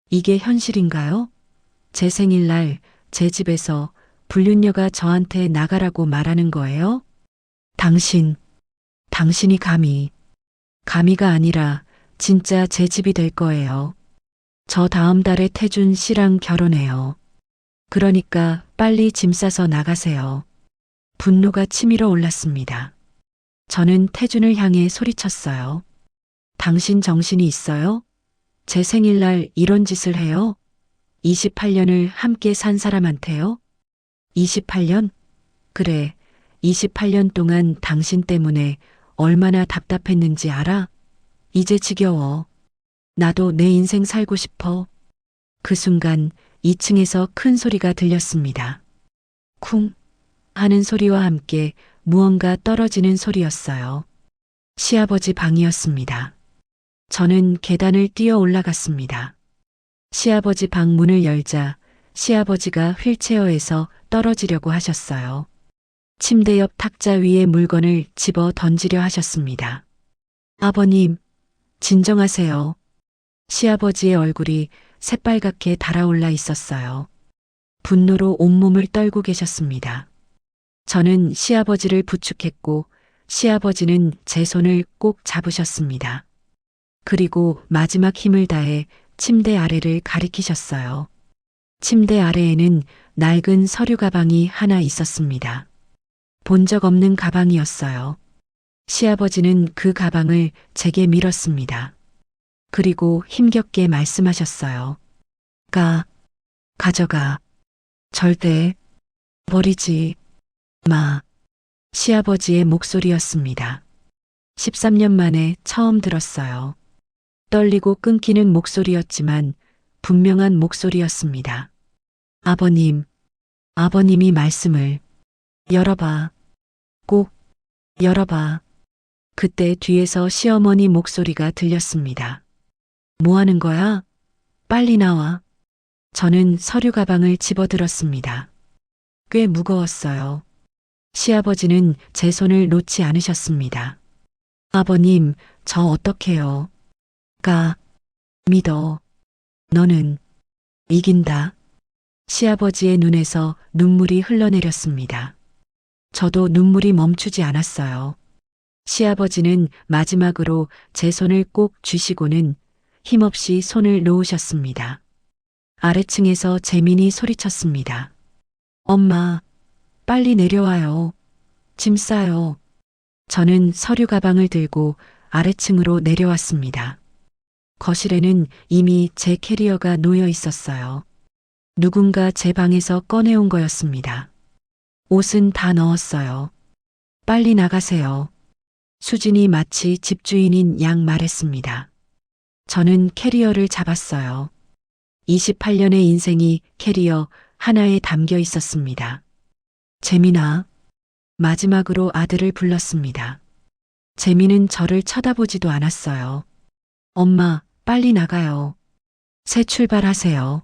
이게 현실인가요? 제 생일날 제 집에서 불륜녀가 저한테 나가라고 말하는 거예요? 당신이 감히가 아니라 진짜 제 집이 될 거예요. 저 다음 달에 태준 씨랑 결혼해요. 그러니까 빨리 짐 싸서 나가세요. 분노가 치밀어 올랐습니다. 저는 태준을 향해 소리쳤어요. 당신 정신이 있어요? 제 생일날 이런 짓을 해요? 28년을 함께 산 사람한테요? 28년? 그래, 28년 동안 당신 때문에 얼마나 답답했는지 알아? 이제 지겨워. 나도 내 인생 살고 싶어. 그 순간 2층에서 큰 소리가 들렸습니다. 쿵 하는 소리와 함께 무언가 떨어지는 소리였어요. 시아버지 방이었습니다. 저는 계단을 뛰어 올라갔습니다. 시아버지 방 문을 열자 시아버지가 휠체어에서 떨어지려고 하셨어요. 침대 옆 탁자 위에 물건을 집어 던지려 하셨습니다. 아버님, 진정하세요. 시아버지의 얼굴이 새빨갛게 달아올라 있었어요. 분노로 온몸을 떨고 계셨습니다. 저는 시아버지를 부축했고 시아버지는 제 손을 꼭 잡으셨습니다. 그리고 마지막 힘을 다해 침대 아래를 가리키셨어요. 침대 아래에는 낡은 서류 가방이 하나 있었습니다. 본 적 없는 가방이었어요. 시아버지는 그 가방을 제게 밀었습니다. 그리고 힘겹게 말씀하셨어요. 가져가. 절대 버리지 마. 시아버지의 목소리였습니다. 13년 만에 처음 들었어요. 떨리고 끊기는 목소리였지만 분명한 목소리였습니다. 아버님이 말씀을 열어봐. 꼭 열어봐. 그때 뒤에서 시어머니 목소리가 들렸습니다. 뭐 하는 거야? 빨리 나와. 저는 서류 가방을 집어들었습니다. 꽤 무거웠어요. 시아버지는 제 손을 놓지 않으셨습니다. 아버님, 저 어떡해요? 믿어. 너는 이긴다. 시아버지의 눈에서 눈물이 흘러내렸습니다. 저도 눈물이 멈추지 않았어요. 시아버지는 마지막으로 제 손을 꼭 쥐시고는 힘없이 손을 놓으셨습니다. 아래층에서 재민이 소리쳤습니다. 엄마, 빨리 내려와요. 짐 싸요. 저는 서류 가방을 들고 아래층으로 내려왔습니다. 거실에는 이미 제 캐리어가 놓여 있었어요. 누군가 제 방에서 꺼내온 거였습니다. 옷은 다 넣었어요. 빨리 나가세요. 수진이 마치 집주인인 양 말했습니다. 저는 캐리어를 잡았어요. 28년의 인생이 캐리어 하나에 담겨 있었습니다. 재민아. 마지막으로 아들을 불렀습니다. 재민은 저를 쳐다보지도 않았어요. 엄마, 빨리 나가요. 새 출발하세요.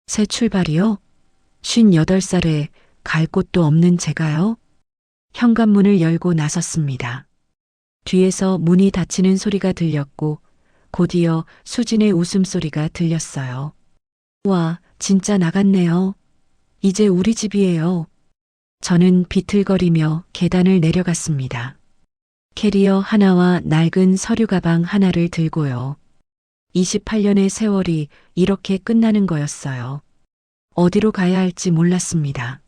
새 출발이요? 58살에 갈 곳도 없는 제가요? 현관문을 열고 나섰습니다. 뒤에서 문이 닫히는 소리가 들렸고 곧이어 수진의 웃음소리가 들렸어요. 와, 진짜 나갔네요. 이제 우리 집이에요. 저는 비틀거리며 계단을 내려갔습니다. 캐리어 하나와 낡은 서류 가방 하나를 들고요. 28년의 세월이 이렇게 끝나는 거였어요. 어디로 가야 할지 몰랐습니다.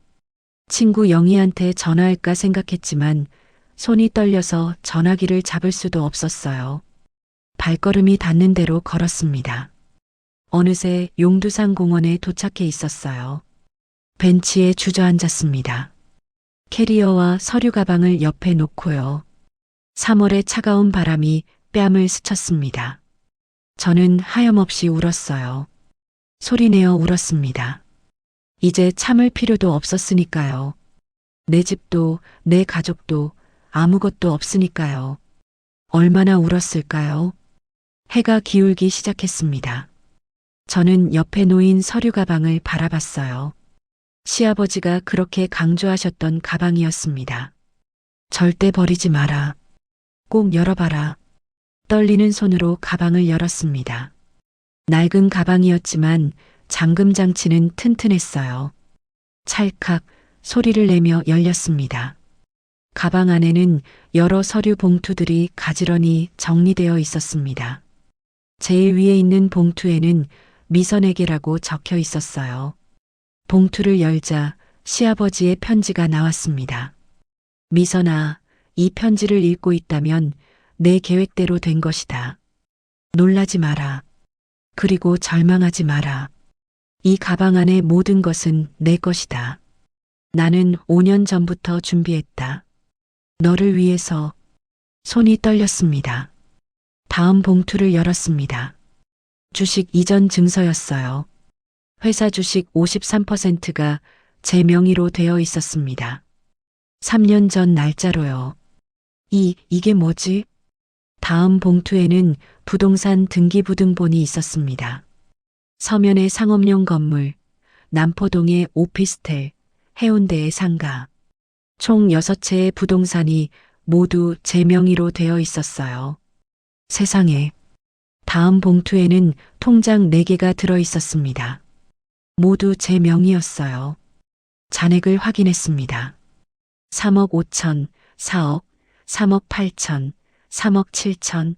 친구 영희한테 전화할까 생각했지만 손이 떨려서 전화기를 잡을 수도 없었어요. 발걸음이 닿는 대로 걸었습니다. 어느새 용두산 공원에 도착해 있었어요. 벤치에 주저앉았습니다. 캐리어와 서류 가방을 옆에 놓고요. 3월의 차가운 바람이 뺨을 스쳤습니다. 저는 하염없이 울었어요. 소리내어 울었습니다. 이제 참을 필요도 없었으니까요. 내 집도 내 가족도 아무것도 없으니까요. 얼마나 울었을까요? 해가 기울기 시작했습니다. 저는 옆에 놓인 서류 가방을 바라봤어요. 시아버지가 그렇게 강조하셨던 가방이었습니다. 절대 버리지 마라. 꼭 열어봐라. 떨리는 손으로 가방을 열었습니다. 낡은 가방이었지만 잠금 장치는 튼튼했어요. 찰칵 소리를 내며 열렸습니다. 가방 안에는 여러 서류 봉투들이 가지런히 정리되어 있었습니다. 제일 위에 있는 봉투에는 미선에게라고 적혀 있었어요. 봉투를 열자 시아버지의 편지가 나왔습니다. 미선아, 이 편지를 읽고 있다면 내 계획대로 된 것이다. 놀라지 마라. 그리고 절망하지 마라. 이 가방 안의 모든 것은 내 것이다. 나는 5년 전부터 준비했다. 너를 위해서. 손이 떨렸습니다. 다음 봉투를 열었습니다. 주식 이전 증서였어요. 회사 주식 53%가 제 명의로 되어 있었습니다. 3년 전 날짜로요. 이게 뭐지? 다음 봉투에는 부동산 등기부등본이 있었습니다. 서면의 상업용 건물, 남포동의 오피스텔, 해운대의 상가. 총 6채의 부동산이 모두 제 명의로 되어 있었어요. 세상에. 다음 봉투에는 통장 4개가 들어 있었습니다. 모두 제 명의였어요. 잔액을 확인했습니다. 3억 5천, 4억, 3억 8천, 3억 7천,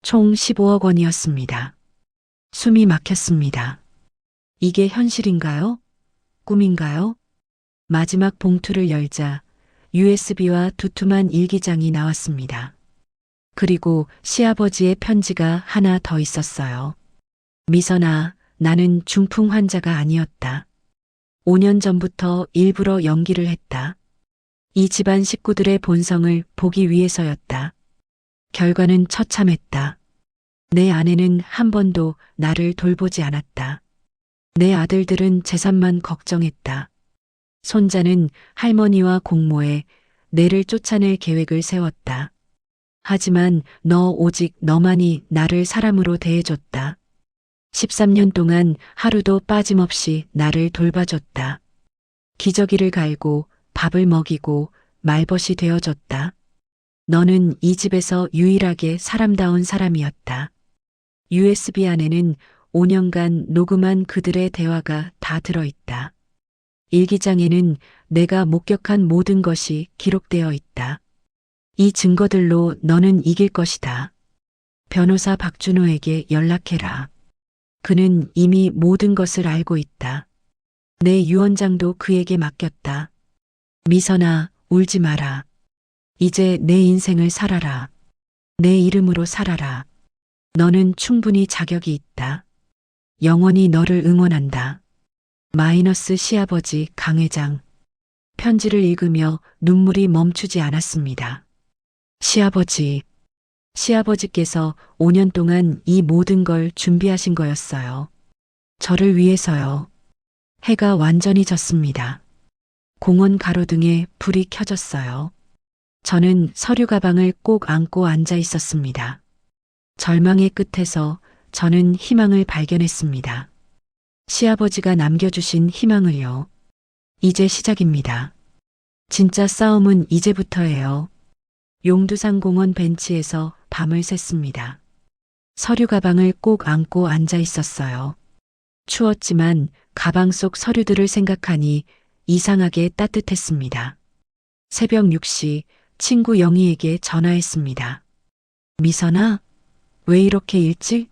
총 15억 원이었습니다. 숨이 막혔습니다. 이게 현실인가요? 꿈인가요? 마지막 봉투를 열자 USB와 두툼한 일기장이 나왔습니다. 그리고 시아버지의 편지가 하나 더 있었어요. 미선아, 나는 중풍 환자가 아니었다. 5년 전부터 일부러 연기를 했다. 이 집안 식구들의 본성을 보기 위해서였다. 결과는 처참했다. 내 아내는 한 번도 나를 돌보지 않았다. 내 아들들은 재산만 걱정했다. 손자는 할머니와 공모해 내를 쫓아낼 계획을 세웠다. 하지만 너 오직 너만이 나를 사람으로 대해줬다. 13년 동안 하루도 빠짐없이 나를 돌봐줬다. 기저귀를 갈고 밥을 먹이고 말벗이 되어줬다. 너는 이 집에서 유일하게 사람다운 사람이었다. USB 안에는 5년간 녹음한 그들의 대화가 다 들어있다. 일기장에는 내가 목격한 모든 것이 기록되어 있다. 이 증거들로 너는 이길 것이다. 변호사 박준호에게 연락해라. 그는 이미 모든 것을 알고 있다. 내 유언장도 그에게 맡겼다. 미선아, 울지 마라. 이제 내 인생을 살아라. 내 이름으로 살아라. 너는 충분히 자격이 있다. 영원히 너를 응원한다. 마이너스 시아버지 강회장. 편지를 읽으며 눈물이 멈추지 않았습니다. 시아버지께서 5년 동안 이 모든 걸 준비하신 거였어요. 저를 위해서요. 해가 완전히 졌습니다. 공원 가로등에 불이 켜졌어요. 저는 서류 가방을 꼭 안고 앉아 있었습니다. 절망의 끝에서 저는 희망을 발견했습니다. 시아버지가 남겨주신 희망을요. 이제 시작입니다. 진짜 싸움은 이제부터예요. 용두산 공원 벤치에서 밤을 샜습니다. 서류 가방을 꼭 안고 앉아 있었어요. 추웠지만 가방 속 서류들을 생각하니 이상하게 따뜻했습니다. 새벽 6시 친구 영희에게 전화했습니다. 미선아, 왜 이렇게 일찍?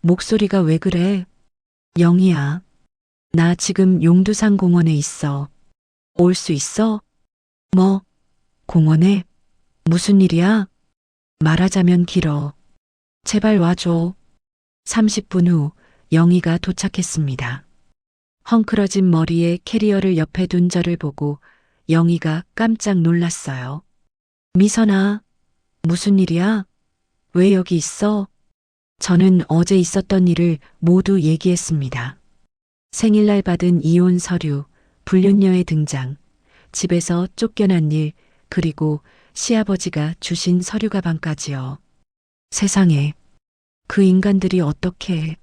목소리가 왜 그래? 영희야, 나 지금 용두산 공원에 있어. 올 수 있어? 뭐? 공원에? 무슨 일이야? 말하자면 길어. 제발 와줘. 30분 후 영희가 도착했습니다. 헝클어진 머리에 캐리어를 옆에 둔 저를 보고 영희가 깜짝 놀랐어요. 미선아, 무슨 일이야? 왜 여기 있어? 저는 어제 있었던 일을 모두 얘기했습니다. 생일날 받은 이혼 서류, 불륜녀의 등장, 집에서 쫓겨난 일, 그리고 시아버지가 주신 서류 가방까지요. 세상에, 그 인간들이 어떻게...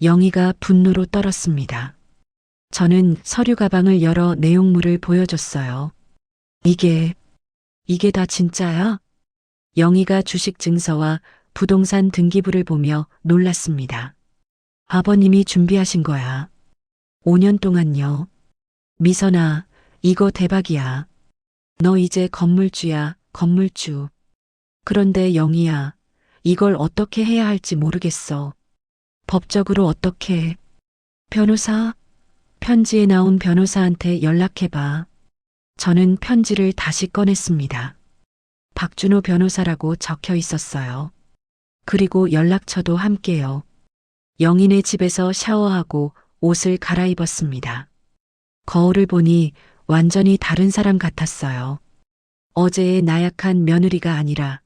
영희가 분노로 떨었습니다. 저는 서류 가방을 열어 내용물을 보여줬어요. 이게 다 진짜야? 영희가 주식 증서와 부동산 등기부를 보며 놀랐습니다. 아버님이 준비하신 거야. 5년 동안요. 미선아, 이거 대박이야. 너 이제 건물주야, 건물주. 그런데 영희야, 이걸 어떻게 해야 할지 모르겠어. 법적으로 어떻게... 변호사? 편지에 나온 변호사한테 연락해봐. 저는 편지를 다시 꺼냈습니다. 박준호 변호사라고 적혀 있었어요. 그리고 연락처도 함께요. 영희네 집에서 샤워하고 옷을 갈아입었습니다. 거울을 보니 완전히 다른 사람 같았어요. 어제의 나약한 며느리가 아니라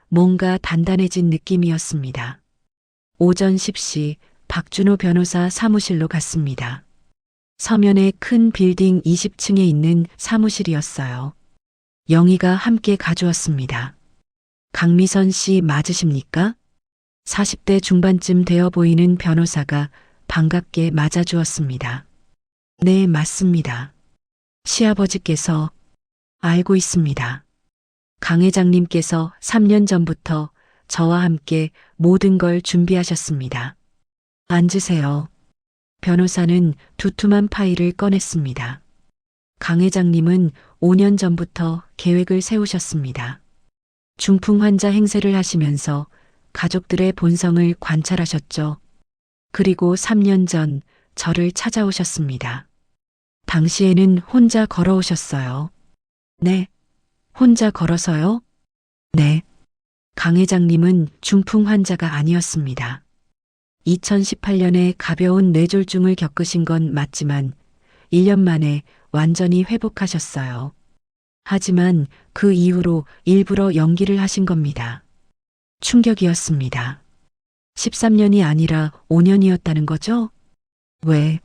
뭔가 단단해진 느낌이었습니다. 오전 10시 박준호 변호사 사무실로 갔습니다. 서면에 큰 빌딩 20층에 있는 사무실이었어요. 영희가 함께 가져왔습니다. 강미선 씨 맞으십니까? 40대 중반쯤 되어 보이는 변호사가 반갑게 맞아주었습니다. 네, 맞습니다. 시아버지께서 알고 있습니다. 강 회장님께서 3년 전부터 저와 함께 모든 걸 준비하셨습니다. 앉으세요. 변호사는 두툼한 파일을 꺼냈습니다. 강 회장님은 5년 전부터 계획을 세우셨습니다. 중풍 환자 행세를 하시면서 가족들의 본성을 관찰하셨죠. 그리고 3년 전 저를 찾아오셨습니다. 당시에는 혼자 걸어오셨어요. 네. 혼자 걸어서요? 네. 강 회장님은 중풍 환자가 아니었습니다. 2018년에 가벼운 뇌졸중을 겪으신 건 맞지만 1년 만에 완전히 회복하셨어요. 하지만 그 이후로 일부러 연기를 하신 겁니다. 충격이었습니다. 13년이 아니라 5년이었다는 거죠? 왜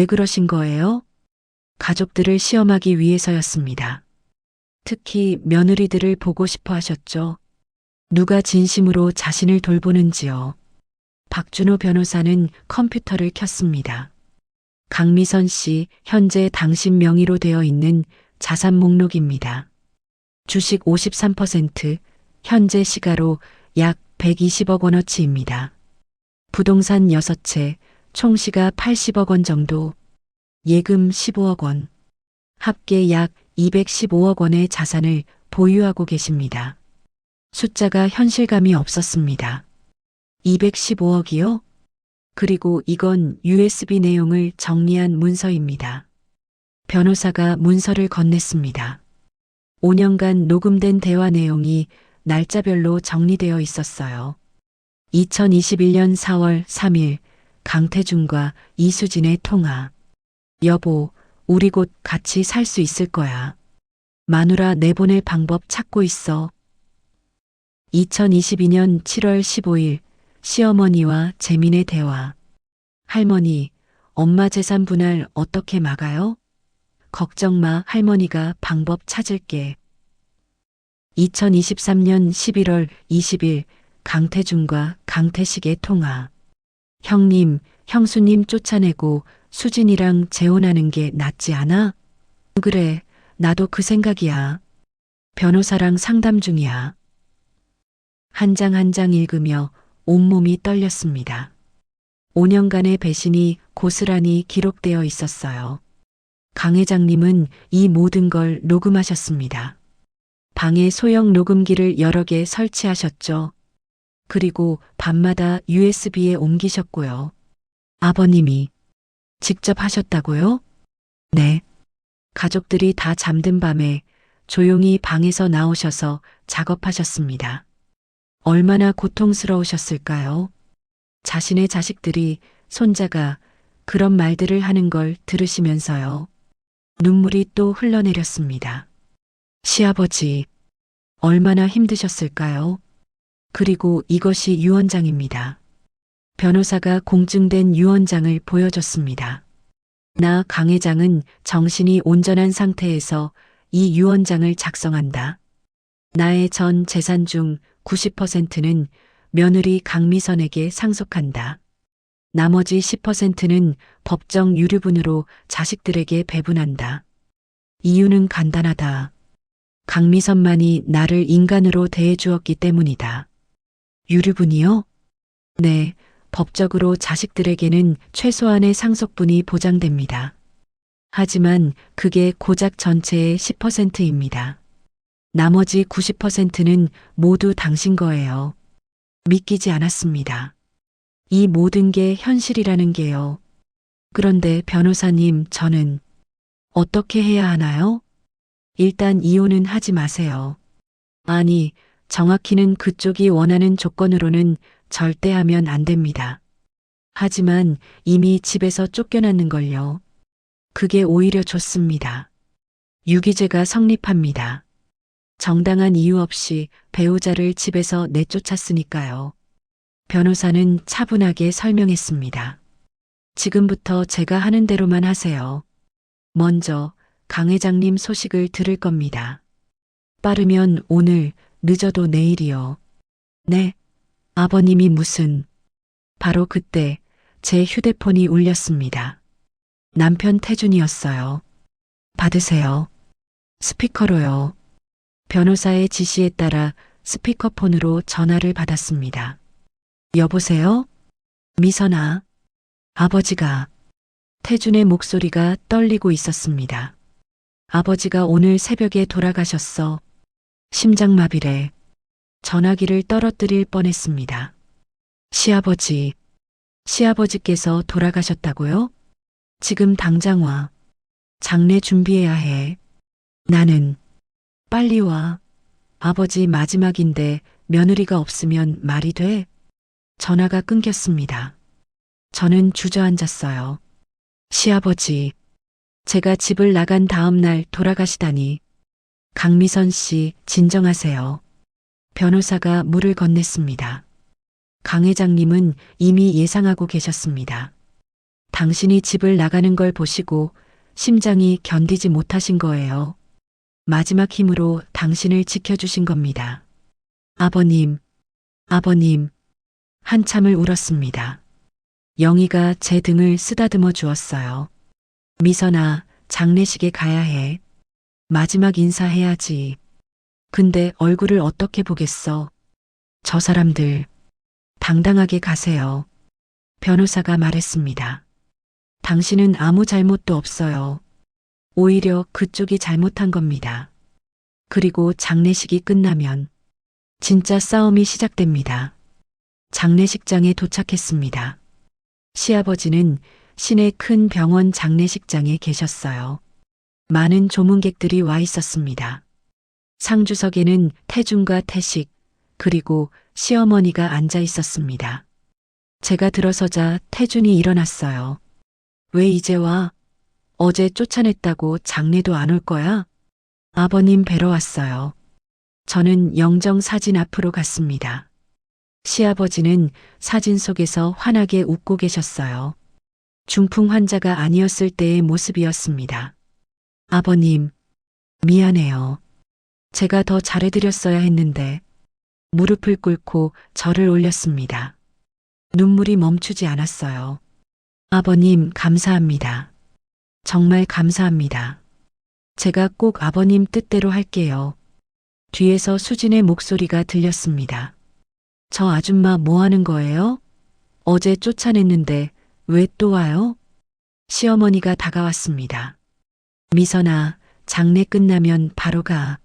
그러신 거예요? 가족들을 시험하기 위해서였습니다. 특히 며느리들을 보고 싶어 하셨죠. 누가 진심으로 자신을 돌보는지요. 박준호 변호사는 컴퓨터를 켰습니다. 강미선 씨, 현재 당신 명의로 되어 있는 자산 목록입니다. 주식 53%, 현재 시가로 약 120억 원어치입니다. 부동산 6채, 총 시가 80억 원 정도, 예금 15억 원, 합계 약 215억 원의 자산을 보유하고 계십니다. 숫자가 현실감이 없었습니다. 215억이요? 그리고 이건 USB 내용을 정리한 문서입니다. 변호사가 문서를 건넸습니다. 5년간 녹음된 대화 내용이 날짜별로 정리되어 있었어요. 2021년 4월 3일 강태준과 이수진의 통화. 여보, 우리 곧 같이 살 수 있을 거야. 마누라 내보낼 방법 찾고 있어. 2022년 7월 15일 시어머니와 재민의 대화. 할머니, 엄마 재산 분할 어떻게 막아요? 걱정 마, 할머니가 방법 찾을게. 2023년 11월 20일 강태준과 강태식의 통화. 형님, 형수님 쫓아내고 수진이랑 재혼하는 게 낫지 않아? 그래, 나도 그 생각이야. 변호사랑 상담 중이야. 한 장 한 장 읽으며 온몸이 떨렸습니다. 5년간의 배신이 고스란히 기록되어 있었어요. 강 회장님은 이 모든 걸 녹음하셨습니다. 방에 소형 녹음기를 여러 개 설치하셨죠. 그리고 밤마다 USB에 옮기셨고요. 아버님이 직접 하셨다고요? 네. 가족들이 다 잠든 밤에 조용히 방에서 나오셔서 작업하셨습니다. 얼마나 고통스러우셨을까요? 자신의 자식들이, 손자가 그런 말들을 하는 걸 들으시면서요. 눈물이 또 흘러내렸습니다. 시아버지, 얼마나 힘드셨을까요? 그리고 이것이 유언장입니다. 변호사가 공증된 유언장을 보여줬습니다. 나 강 회장은 정신이 온전한 상태에서 이 유언장을 작성한다. 나의 전 재산 중 90%는 며느리 강미선에게 상속한다. 나머지 10%는 법정 유류분으로 자식들에게 배분한다. 이유는 간단하다. 강미선만이 나를 인간으로 대해주었기 때문이다. 유류분이요? 네, 법적으로 자식들에게는 최소한의 상속분이 보장됩니다. 하지만 그게 고작 전체의 10%입니다. 나머지 90%는 모두 당신 거예요. 믿기지 않았습니다. 이 모든 게 현실이라는 게요. 그런데 변호사님, 저는 어떻게 해야 하나요? 일단 이혼은 하지 마세요. 아니, 정확히는 그쪽이 원하는 조건으로는 절대 하면 안 됩니다. 하지만 이미 집에서 쫓겨났는 걸요. 그게 오히려 좋습니다. 유기죄가 성립합니다. 정당한 이유 없이 배우자를 집에서 내쫓았으니까요. 변호사는 차분하게 설명했습니다. 지금부터 제가 하는 대로만 하세요. 먼저 강 회장님 소식을 들을 겁니다. 빠르면 오늘, 늦어도 내일이요. 네, 아버님이 무슨... 바로 그때 제 휴대폰이 울렸습니다. 남편 태준이었어요. 받으세요. 스피커로요. 변호사의 지시에 따라 스피커폰으로 전화를 받았습니다. 여보세요? 미선아. 아버지가. 태준의 목소리가 떨리고 있었습니다. 아버지가 오늘 새벽에 돌아가셨어. 심장마비래. 전화기를 떨어뜨릴 뻔했습니다. 시아버지께서 돌아가셨다고요? 지금 당장 와. 장례 준비해야 해. 나는 빨리 와. 아버지 마지막인데 며느리가 없으면 말이 돼? 전화가 끊겼습니다. 저는 주저앉았어요. 시아버지, 제가 집을 나간 다음 날 돌아가시다니. 강미선 씨, 진정하세요. 변호사가 물을 건넸습니다. 강 회장님은 이미 예상하고 계셨습니다. 당신이 집을 나가는 걸 보시고 심장이 견디지 못하신 거예요. 마지막 힘으로 당신을 지켜주신 겁니다. 아버님, 한참을 울었습니다. 영희가 제 등을 쓰다듬어 주었어요. 미선아, 장례식에 가야 해. 마지막 인사해야지. 근데 얼굴을 어떻게 보겠어? 저 사람들, 당당하게 가세요. 변호사가 말했습니다. 당신은 아무 잘못도 없어요. 오히려 그쪽이 잘못한 겁니다. 그리고 장례식이 끝나면 진짜 싸움이 시작됩니다. 장례식장에 도착했습니다. 시아버지는 시내 큰 병원 장례식장에 계셨어요. 많은 조문객들이 와 있었습니다. 상주석에는 태준과 태식, 그리고 시어머니가 앉아 있었습니다. 제가 들어서자 태준이 일어났어요. 왜 이제 와? 어제 쫓아냈다고 장례도 안 올 거야? 아버님 뵈러 왔어요. 저는 영정 사진 앞으로 갔습니다. 시아버지는 사진 속에서 환하게 웃고 계셨어요. 중풍 환자가 아니었을 때의 모습이었습니다. 아버님, 미안해요. 제가 더 잘해드렸어야 했는데. 무릎을 꿇고 절을 올렸습니다. 눈물이 멈추지 않았어요. 아버님, 감사합니다. 정말 감사합니다. 제가 꼭 아버님 뜻대로 할게요. 뒤에서 수진의 목소리가 들렸습니다. 저 아줌마 뭐 하는 거예요? 어제 쫓아냈는데 왜 또 와요? 시어머니가 다가왔습니다. 미선아, 장례 끝나면 바로 가.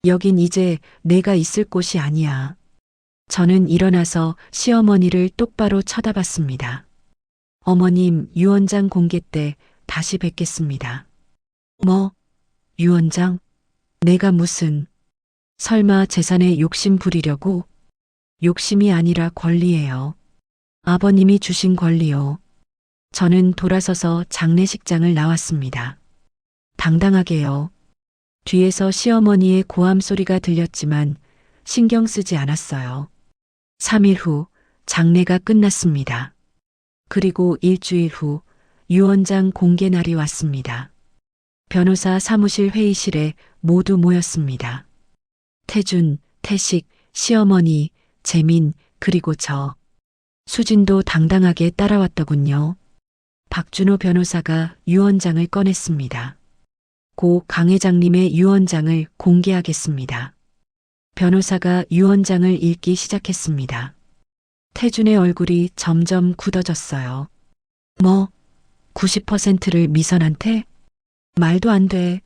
여긴 이제 내가 있을 곳이 아니야. 저는 일어나서 시어머니를 똑바로 쳐다봤습니다. 어머님, 유언장 공개 때 다시 뵙겠습니다. 뭐? 유언장? 내가 무슨? 설마 재산에 욕심 부리려고? 욕심이 아니라 권리예요. 아버님이 주신 권리요. 저는 돌아서서 장례식장을 나왔습니다. 당당하게요. 뒤에서 시어머니의 고함 소리가 들렸지만 신경 쓰지 않았어요. 3일 후 장례가 끝났습니다. 그리고 일주일 후 유언장 공개 날이 왔습니다. 변호사 사무실 회의실에 모두 모였습니다. 태준, 태식, 시어머니, 재민, 그리고 저. 수진도 당당하게 따라왔더군요. 박준호 변호사가 유언장을 꺼냈습니다. 고 강 회장님의 유언장을 공개하겠습니다. 변호사가 유언장을 읽기 시작했습니다. 태준의 얼굴이 점점 굳어졌어요. 뭐? 90%를 미선한테? 말도 안 돼.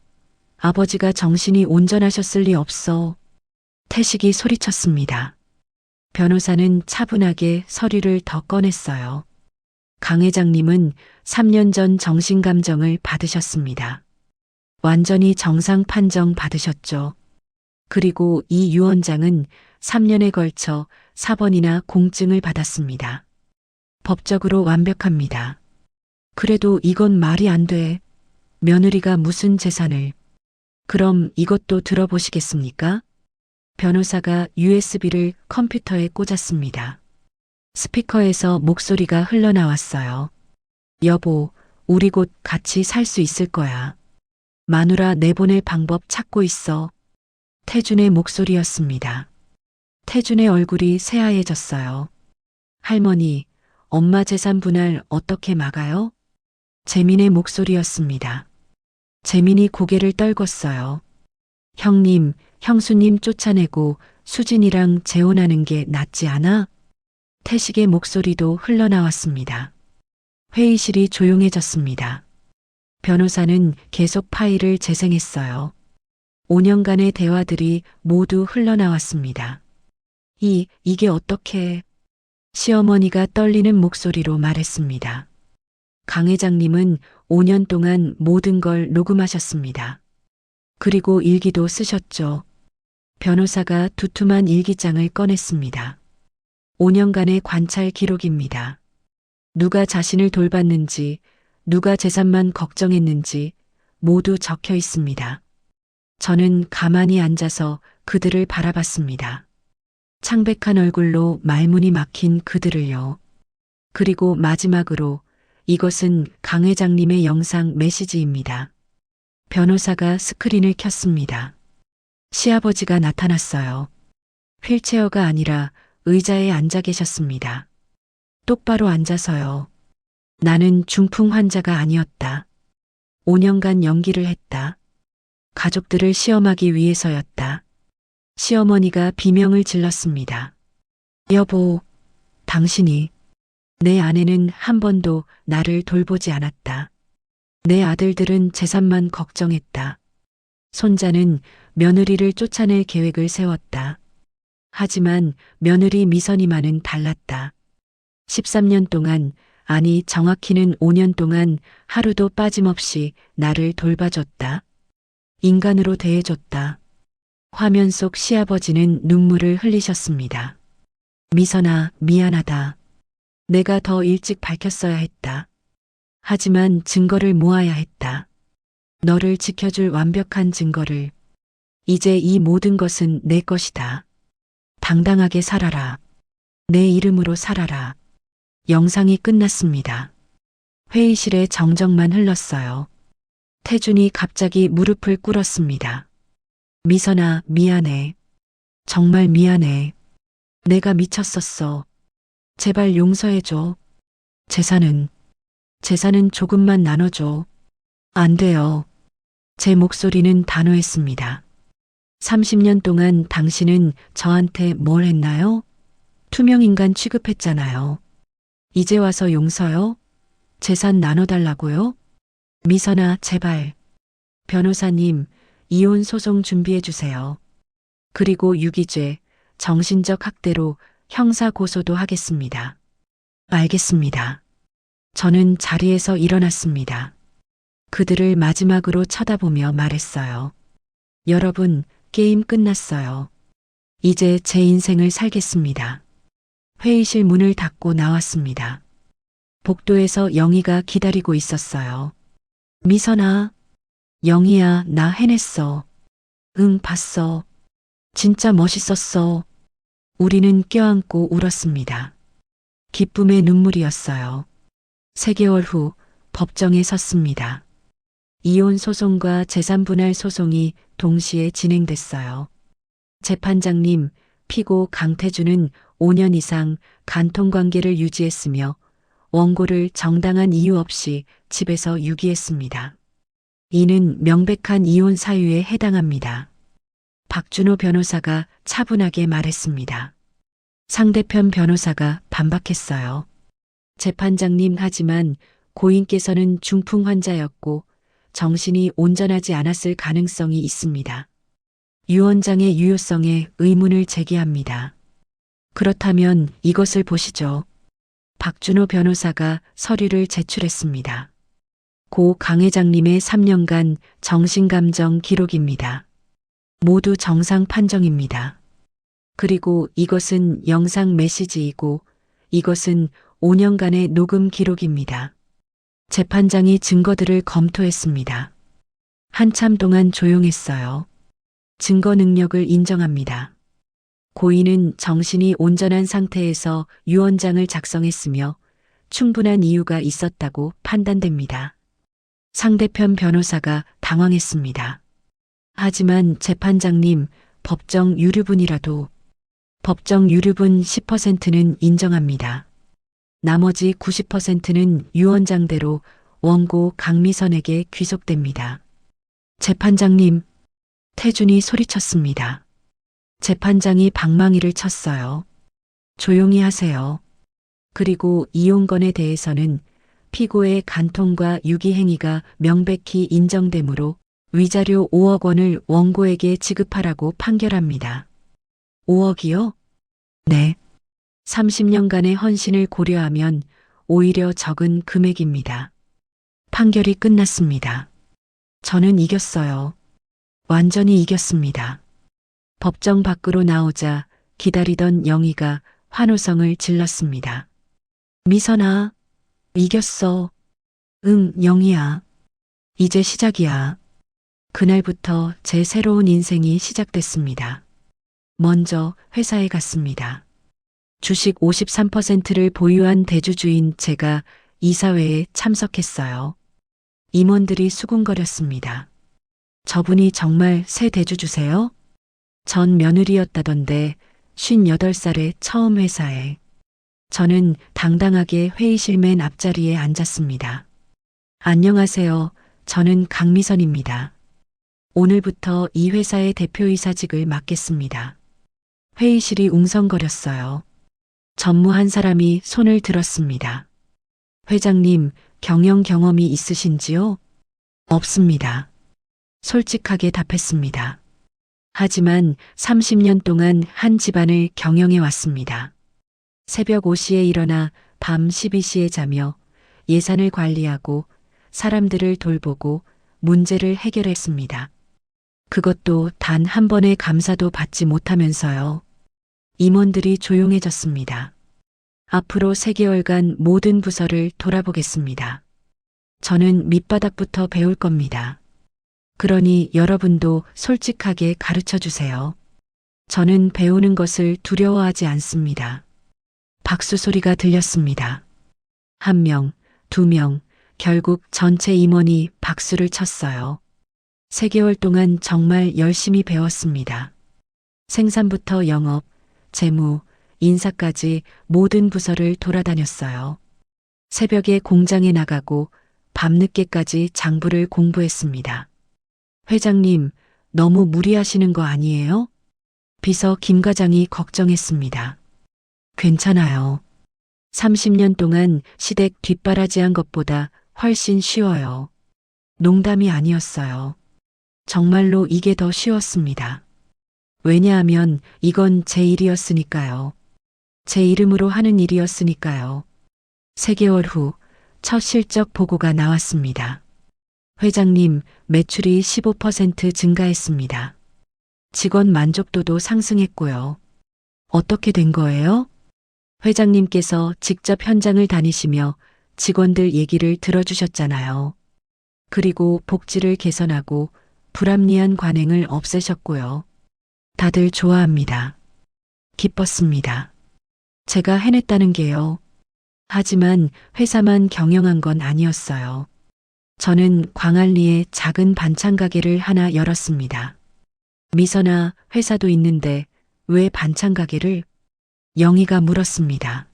아버지가 정신이 온전하셨을 리 없어. 태식이 소리쳤습니다. 변호사는 차분하게 서류를 더 꺼냈어요. 강 회장님은 3년 전 정신감정을 받으셨습니다. 완전히 정상 판정 받으셨죠. 그리고 이 유언장은 3년에 걸쳐 4번이나 공증을 받았습니다. 법적으로 완벽합니다. 그래도 이건 말이 안 돼. 며느리가 무슨 재산을. 그럼 이것도 들어보시겠습니까? 변호사가 USB를 컴퓨터에 꽂았습니다. 스피커에서 목소리가 흘러나왔어요. 여보, 우리 곧 같이 살 수 있을 거야. 마누라 내보낼 방법 찾고 있어. 태준의 목소리였습니다. 태준의 얼굴이 새하얘졌어요. 할머니, 엄마 재산 분할 어떻게 막아요? 재민의 목소리였습니다. 재민이 고개를 떨궜어요. 형님, 형수님 쫓아내고 수진이랑 재혼하는 게 낫지 않아? 태식의 목소리도 흘러나왔습니다. 회의실이 조용해졌습니다. 변호사는 계속 파일을 재생했어요. 5년간의 대화들이 모두 흘러나왔습니다. 이게 어떻게? 시어머니가 떨리는 목소리로 말했습니다. 강 회장님은 5년 동안 모든 걸 녹음하셨습니다. 그리고 일기도 쓰셨죠. 변호사가 두툼한 일기장을 꺼냈습니다. 5년간의 관찰 기록입니다. 누가 자신을 돌봤는지, 누가 재산만 걱정했는지 모두 적혀 있습니다. 저는 가만히 앉아서 그들을 바라봤습니다. 창백한 얼굴로 말문이 막힌 그들을요. 그리고 마지막으로 이것은 강 회장님의 영상 메시지입니다. 변호사가 스크린을 켰습니다. 시아버지가 나타났어요. 휠체어가 아니라 의자에 앉아 계셨습니다. 똑바로 앉아서요. 나는 중풍 환자가 아니었다. 5년간 연기를 했다. 가족들을 시험하기 위해서였다. 시어머니가 비명을 질렀습니다. 여보, 당신이, 내 아내는 한 번도 나를 돌보지 않았다. 내 아들들은 재산만 걱정했다. 손자는 며느리를 쫓아낼 계획을 세웠다. 하지만 며느리 미선이만은 달랐다. 13년 동안, 아니 정확히는 5년 동안 하루도 빠짐없이 나를 돌봐줬다. 인간으로 대해줬다. 화면 속 시아버지는 눈물을 흘리셨습니다. 미선아, 미안하다. 내가 더 일찍 밝혔어야 했다. 하지만 증거를 모아야 했다. 너를 지켜줄 완벽한 증거를. 이제 이 모든 것은 내 것이다. 당당하게 살아라. 내 이름으로 살아라. 영상이 끝났습니다. 회의실에 정적만 흘렀어요. 태준이 갑자기 무릎을 꿇었습니다. 미선아, 미안해. 정말 미안해. 내가 미쳤었어. 제발 용서해줘. 재산은 조금만 나눠줘. 안 돼요. 제 목소리는 단호했습니다. 30년 동안 당신은 저한테 뭘 했나요? 투명인간 취급했잖아요. 이제 와서 용서요? 재산 나눠달라고요? 미선아, 제발. 변호사님, 이혼 소송 준비해 주세요. 그리고 유기죄, 정신적 학대로 형사 고소도 하겠습니다. 알겠습니다. 저는 자리에서 일어났습니다. 그들을 마지막으로 쳐다보며 말했어요. 여러분, 게임 끝났어요. 이제 제 인생을 살겠습니다. 회의실 문을 닫고 나왔습니다. 복도에서 영희가 기다리고 있었어요. 미선아, 영희야, 나 해냈어. 응, 봤어. 진짜 멋있었어. 우리는 껴안고 울었습니다. 기쁨의 눈물이었어요. 3개월 후 법정에 섰습니다. 이혼 소송과 재산 분할 소송이 동시에 진행됐어요. 재판장님, 피고 강태준은 5년 이상 간통관계를 유지했으며 원고를 정당한 이유 없이 집에서 유기했습니다. 이는 명백한 이혼 사유에 해당합니다. 박준호 변호사가 차분하게 말했습니다. 상대편 변호사가 반박했어요. 재판장님, 하지만 고인께서는 중풍 환자였고 정신이 온전하지 않았을 가능성이 있습니다. 유언장의 유효성에 의문을 제기합니다. 그렇다면 이것을 보시죠. 박준호 변호사가 서류를 제출했습니다. 고 강 회장님의 3년간 정신감정 기록입니다. 모두 정상 판정입니다. 그리고 이것은 영상 메시지이고 이것은 5년간의 녹음 기록입니다. 재판장이 증거들을 검토했습니다. 한참 동안 조용했어요. 증거 능력을 인정합니다. 고인은 정신이 온전한 상태에서 유언장을 작성했으며 충분한 이유가 있었다고 판단됩니다. 상대편 변호사가 당황했습니다. 하지만 재판장님, 법정 유류분이라도 법정 유류분 10%는 인정합니다. 나머지 90%는 유언장대로 원고 강미선에게 귀속됩니다. 재판장님, 태준이 소리쳤습니다. 재판장이 방망이를 쳤어요. 조용히 하세요. 그리고 이용건에 대해서는 피고의 간통과 유기행위가 명백히 인정되므로 위자료 5억 원을 원고에게 지급하라고 판결합니다. 5억이요? 네. 30년간의 헌신을 고려하면 오히려 적은 금액입니다. 판결이 끝났습니다. 저는 이겼어요. 완전히 이겼습니다. 법정 밖으로 나오자 기다리던 영희가 환호성을 질렀습니다. 미선아, 이겼어. 응, 영희야. 이제 시작이야. 그날부터 제 새로운 인생이 시작됐습니다. 먼저 회사에 갔습니다. 주식 53%를 보유한 대주주인 제가 이사회에 참석했어요. 임원들이 수군거렸습니다. 저분이 정말 새 대주주세요? 전 며느리였다던데 58살에 처음 회사에. 저는 당당하게 회의실 맨 앞자리에 앉았습니다. 안녕하세요. 저는 강미선입니다. 오늘부터 이 회사의 대표이사직을 맡겠습니다. 회의실이 웅성거렸어요. 전무 한 사람이 손을 들었습니다. 회장님, 경영 경험이 있으신지요? 없습니다. 솔직하게 답했습니다. 하지만 30년 동안 한 집안을 경영해 왔습니다. 새벽 5시에 일어나 밤 12시에 자며 예산을 관리하고 사람들을 돌보고 문제를 해결했습니다. 그것도 단 한 번의 감사도 받지 못하면서요. 임원들이 조용해졌습니다. 앞으로 3개월간 모든 부서를 돌아보겠습니다. 저는 밑바닥부터 배울 겁니다. 그러니 여러분도 솔직하게 가르쳐 주세요. 저는 배우는 것을 두려워하지 않습니다. 박수 소리가 들렸습니다. 1명, 2명, 결국 전체 임원이 박수를 쳤어요. 3개월 동안 정말 열심히 배웠습니다. 생산부터 영업, 재무, 인사까지 모든 부서를 돌아다녔어요. 새벽에 공장에 나가고 밤늦게까지 장부를 공부했습니다. 회장님, 너무 무리하시는 거 아니에요? 비서 김 과장이 걱정했습니다. 괜찮아요. 30년 동안 시댁 뒷바라지한 것보다 훨씬 쉬워요. 농담이 아니었어요. 정말로 이게 더 쉬웠습니다. 왜냐하면 이건 제 일이었으니까요. 제 이름으로 하는 일이었으니까요. 3개월 후 첫 실적 보고가 나왔습니다. 회장님, 매출이 15% 증가했습니다. 직원 만족도도 상승했고요. 어떻게 된 거예요? 회장님께서 직접 현장을 다니시며 직원들 얘기를 들어주셨잖아요. 그리고 복지를 개선하고 불합리한 관행을 없애셨고요. 다들 좋아합니다. 기뻤습니다. 제가 해냈다는 게요. 하지만 회사만 경영한 건 아니었어요. 저는 광안리에 작은 반찬 가게를 하나 열었습니다. 미선아, 회사도 있는데 왜 반찬 가게를? 영희가 물었습니다.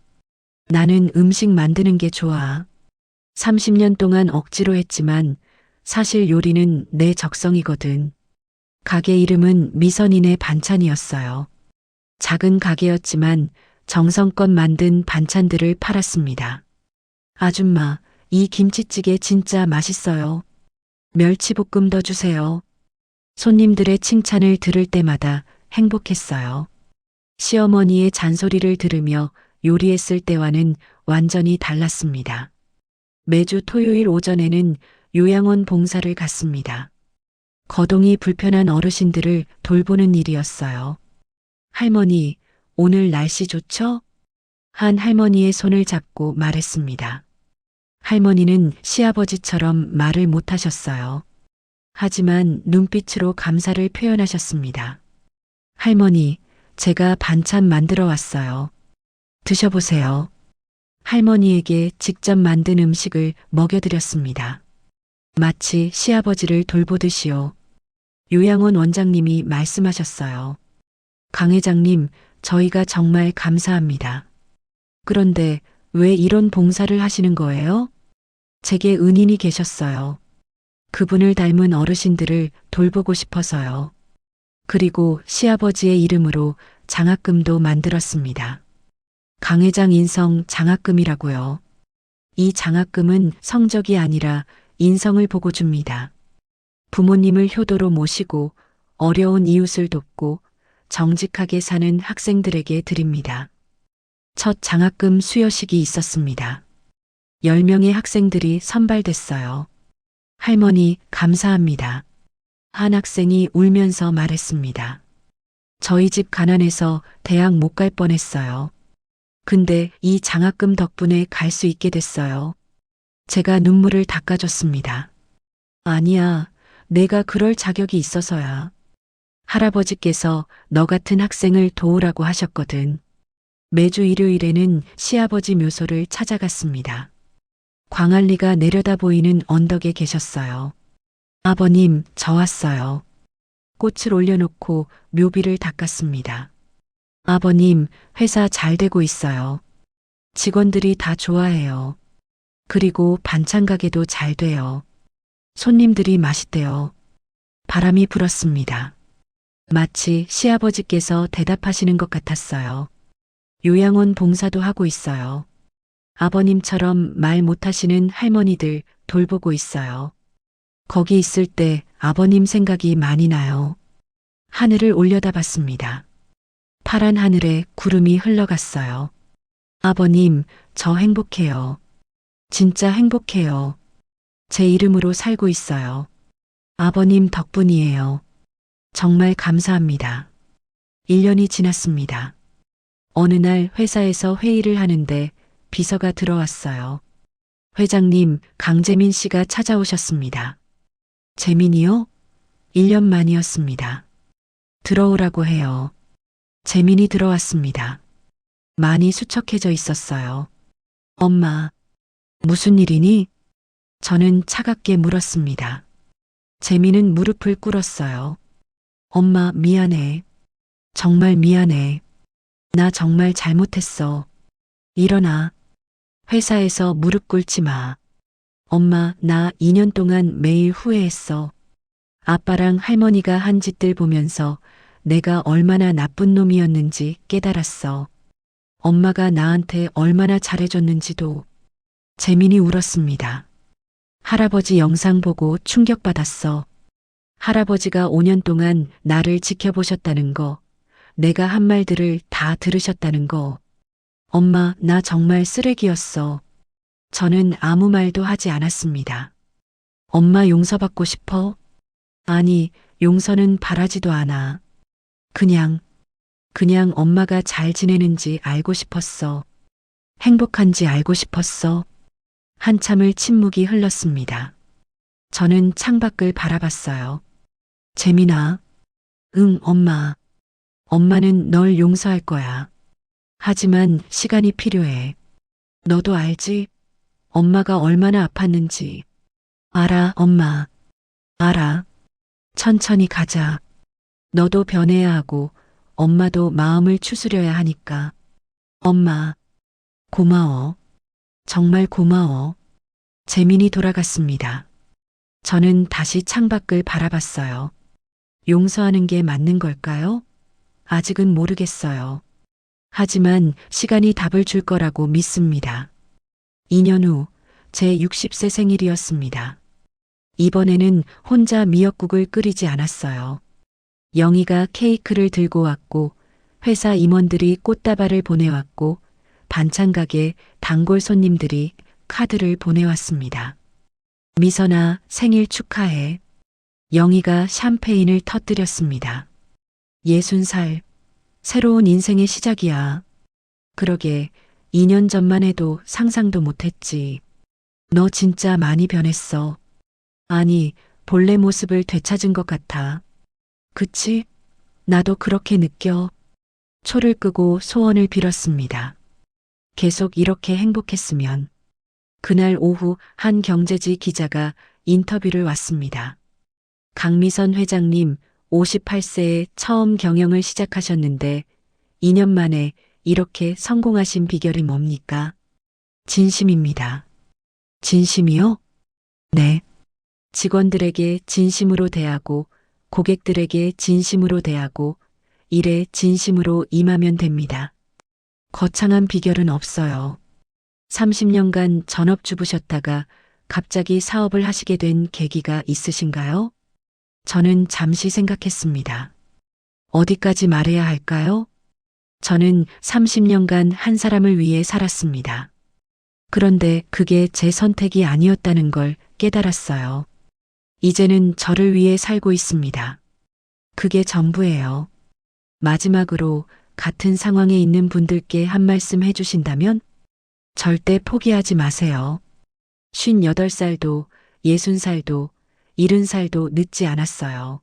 나는 음식 만드는 게 좋아. 30년 동안 억지로 했지만 사실 요리는 내 적성이거든. 가게 이름은 미선이네 반찬이었어요. 작은 가게였지만 정성껏 만든 반찬들을 팔았습니다. 아줌마, 이 김치찌개 진짜 맛있어요. 멸치볶음 더 주세요. 손님들의 칭찬을 들을 때마다 행복했어요. 시어머니의 잔소리를 들으며 요리했을 때와는 완전히 달랐습니다. 매주 토요일 오전에는 요양원 봉사를 갔습니다. 거동이 불편한 어르신들을 돌보는 일이었어요. 할머니, 오늘 날씨 좋죠? 한 할머니의 손을 잡고 말했습니다. 할머니는 시아버지처럼 말을 못하셨어요. 하지만 눈빛으로 감사를 표현하셨습니다. 할머니, 제가 반찬 만들어 왔어요. 드셔보세요. 할머니에게 직접 만든 음식을 먹여드렸습니다. 마치 시아버지를 돌보듯이요. 요양원 원장님이 말씀하셨어요. 강 회장님, 저희가 정말 감사합니다. 그런데 왜 이런 봉사를 하시는 거예요? 제게 은인이 계셨어요. 그분을 닮은 어르신들을 돌보고 싶어서요. 그리고 시아버지의 이름으로 장학금도 만들었습니다. 강 회장 인성 장학금이라고요. 이 장학금은 성적이 아니라 인성을 보고 줍니다. 부모님을 효도로 모시고 어려운 이웃을 돕고 정직하게 사는 학생들에게 드립니다. 첫 장학금 수여식이 있었습니다. 10명의 학생들이 선발됐어요. 할머니, 감사합니다. 한 학생이 울면서 말했습니다. 저희 집 가난해서 대학 못 갈 뻔했어요. 근데 이 장학금 덕분에 갈 수 있게 됐어요. 제가 눈물을 닦아줬습니다. 아니야, 내가 그럴 자격이 있어서야. 할아버지께서 너 같은 학생을 도우라고 하셨거든. 매주 일요일에는 시아버지 묘소를 찾아갔습니다. 광안리가 내려다 보이는 언덕에 계셨어요. 아버님, 저 왔어요. 꽃을 올려놓고 묘비를 닦았습니다. 아버님, 회사 잘 되고 있어요. 직원들이 다 좋아해요. 그리고 반찬 가게도 잘 돼요. 손님들이 맛있대요. 바람이 불었습니다. 마치 시아버지께서 대답하시는 것 같았어요. 요양원 봉사도 하고 있어요. 아버님처럼 말 못하시는 할머니들 돌보고 있어요. 거기 있을 때 아버님 생각이 많이 나요. 하늘을 올려다봤습니다. 파란 하늘에 구름이 흘러갔어요. 아버님, 저 행복해요. 진짜 행복해요. 제 이름으로 살고 있어요. 아버님 덕분이에요. 정말 감사합니다. 1년이 지났습니다. 어느 날 회사에서 회의를 하는데 비서가 들어왔어요. 회장님, 강재민 씨가 찾아오셨습니다. 재민이요? 1년 만이었습니다. 들어오라고 해요. 재민이 들어왔습니다. 많이 수척해져 있었어요. 엄마, 무슨 일이니? 저는 차갑게 물었습니다. 재민은 무릎을 꿇었어요. 엄마, 미안해. 정말 미안해. 나 정말 잘못했어. 일어나. 회사에서 무릎 꿇지 마. 엄마, 나 2년 동안 매일 후회했어. 아빠랑 할머니가 한 짓들 보면서 내가 얼마나 나쁜 놈이었는지 깨달았어. 엄마가 나한테 얼마나 잘해줬는지도. 재민이 울었습니다. 할아버지 영상 보고 충격받았어. 할아버지가 5년 동안 나를 지켜보셨다는 거, 내가 한 말들을 다 들으셨다는 거. 엄마, 나 정말 쓰레기였어. 저는 아무 말도 하지 않았습니다. 엄마 용서받고 싶어? 아니, 용서는 바라지도 않아. 그냥 엄마가 잘 지내는지 알고 싶었어. 행복한지 알고 싶었어. 한참을 침묵이 흘렀습니다. 저는 창밖을 바라봤어요. 재민아. 응, 엄마. 엄마는 널 용서할 거야. 하지만 시간이 필요해. 너도 알지? 엄마가 얼마나 아팠는지. 알아, 엄마. 알아. 천천히 가자. 너도 변해야 하고 엄마도 마음을 추스려야 하니까. 엄마, 고마워. 정말 고마워. 재민이 돌아갔습니다. 저는 다시 창밖을 바라봤어요. 용서하는 게 맞는 걸까요? 아직은 모르겠어요. 하지만 시간이 답을 줄 거라고 믿습니다. 2년 후 제 60세 생일이었습니다. 이번에는 혼자 미역국을 끓이지 않았어요. 영희가 케이크를 들고 왔고 회사 임원들이 꽃다발을 보내왔고 반찬 가게 단골 손님들이 카드를 보내왔습니다. 미선아, 생일 축하해. 영희가 샴페인을 터뜨렸습니다. 60살, 새로운 인생의 시작이야. 그러게 2년 전만 해도 상상도 못했지. 너 진짜 많이 변했어. 아니, 본래 모습을 되찾은 것 같아. 그치? 나도 그렇게 느껴. 초를 끄고 소원을 빌었습니다. 계속 이렇게 행복했으면. 그날 오후 한 경제지 기자가 인터뷰를 왔습니다. 강미선 회장님, 58세에 처음 경영을 시작하셨는데 2년 만에 이렇게 성공하신 비결이 뭡니까? 진심입니다. 진심이요? 네. 직원들에게 진심으로 대하고 고객들에게 진심으로 대하고 일에 진심으로 임하면 됩니다. 거창한 비결은 없어요. 30년간 전업주부셨다가 갑자기 사업을 하시게 된 계기가 있으신가요? 저는 잠시 생각했습니다. 어디까지 말해야 할까요? 저는 30년간 한 사람을 위해 살았습니다. 그런데 그게 제 선택이 아니었다는 걸 깨달았어요. 이제는 저를 위해 살고 있습니다. 그게 전부예요. 마지막으로 같은 상황에 있는 분들께 한 말씀 해주신다면 절대 포기하지 마세요. 58살도 60살도 70살도 늦지 않았어요.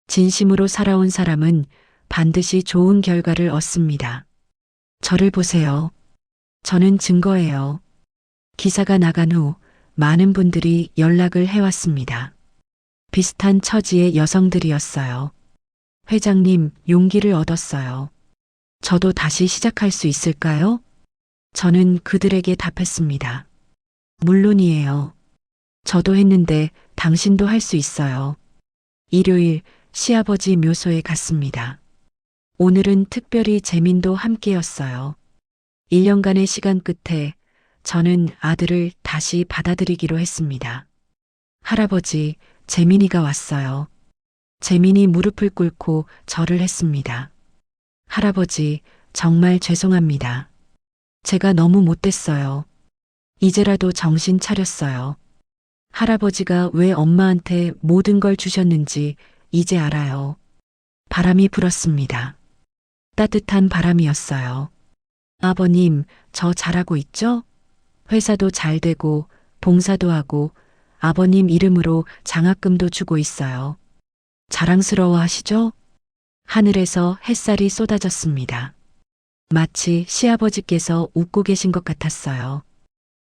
진심으로 살아온 사람은 반드시 좋은 결과를 얻습니다. 저를 보세요. 저는 증거예요. 기사가 나간 후 많은 분들이 연락을 해왔습니다. 비슷한 처지의 여성들이었어요. 회장님, 용기를 얻었어요. 저도 다시 시작할 수 있을까요? 저는 그들에게 답했습니다. 물론이에요. 저도 했는데 당신도 할 수 있어요. 일요일 시아버지 묘소에 갔습니다. 오늘은 특별히 재민도 함께였어요. 1년간의 시간 끝에 저는 아들을 다시 받아들이기로 했습니다. 할아버지, 재민이가 왔어요. 재민이 무릎을 꿇고 절을 했습니다. 할아버지, 정말 죄송합니다. 제가 너무 못됐어요. 이제라도 정신 차렸어요. 할아버지가 왜 엄마한테 모든 걸 주셨는지 이제 알아요. 바람이 불었습니다. 따뜻한 바람이었어요. 아버님, 저 잘하고 있죠? 회사도 잘 되고 봉사도 하고 아버님 이름으로 장학금도 주고 있어요. 자랑스러워 하시죠? 하늘에서 햇살이 쏟아졌습니다. 마치 시아버지께서 웃고 계신 것 같았어요.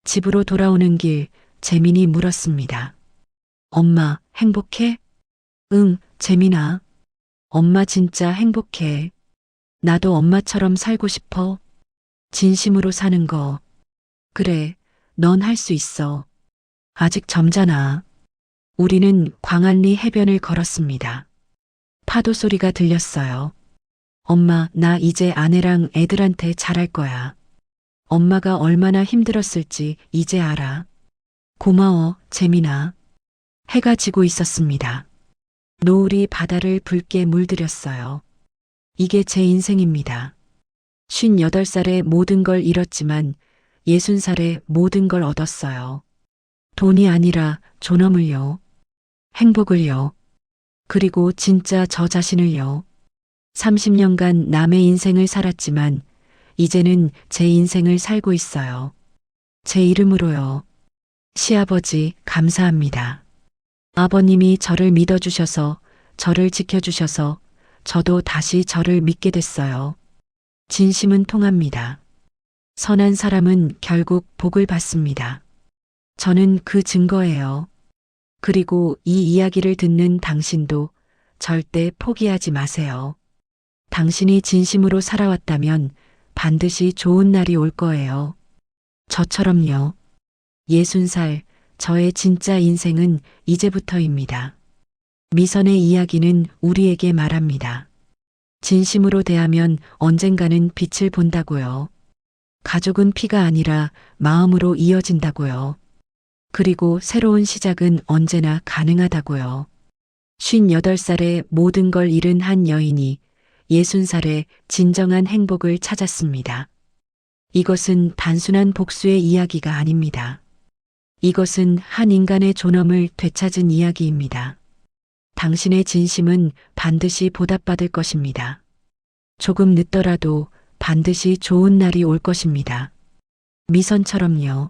집으로 돌아오는 길, 재민이 물었습니다. 엄마, 행복해? 응, 재민아. 엄마 진짜 행복해. 나도 엄마처럼 살고 싶어. 진심으로 사는 거. 그래, 넌 할 수 있어. 아직 젊잖아. 우리는 광안리 해변을 걸었습니다. 파도 소리가 들렸어요. 엄마, 나 이제 아내랑 애들한테 잘할 거야. 엄마가 얼마나 힘들었을지 이제 알아. 고마워, 재민아. 해가 지고 있었습니다. 노을이 바다를 붉게 물들였어요. 이게 제 인생입니다. 58살에 모든 걸 잃었지만 60살에 모든 걸 얻었어요. 돈이 아니라 존엄을요. 행복을요. 그리고 진짜 저 자신을요. 30년간 남의 인생을 살았지만 이제는 제 인생을 살고 있어요. 제 이름으로요. 시아버지, 감사합니다. 아버님이 저를 믿어주셔서, 저를 지켜주셔서, 저도 다시 저를 믿게 됐어요. 진심은 통합니다. 선한 사람은 결국 복을 받습니다. 저는 그 증거예요. 그리고 이 이야기를 듣는 당신도 절대 포기하지 마세요. 당신이 진심으로 살아왔다면 반드시 좋은 날이 올 거예요. 저처럼요. 60살, 저의 진짜 인생은 이제부터입니다. 미선의 이야기는 우리에게 말합니다. 진심으로 대하면 언젠가는 빛을 본다고요. 가족은 피가 아니라 마음으로 이어진다고요. 그리고 새로운 시작은 언제나 가능하다고요. 58살에 모든 걸 잃은 한 여인이 60살에 진정한 행복을 찾았습니다. 이것은 단순한 복수의 이야기가 아닙니다. 이것은 한 인간의 존엄을 되찾은 이야기입니다. 당신의 진심은 반드시 보답받을 것입니다. 조금 늦더라도 반드시 좋은 날이 올 것입니다. 미선처럼요.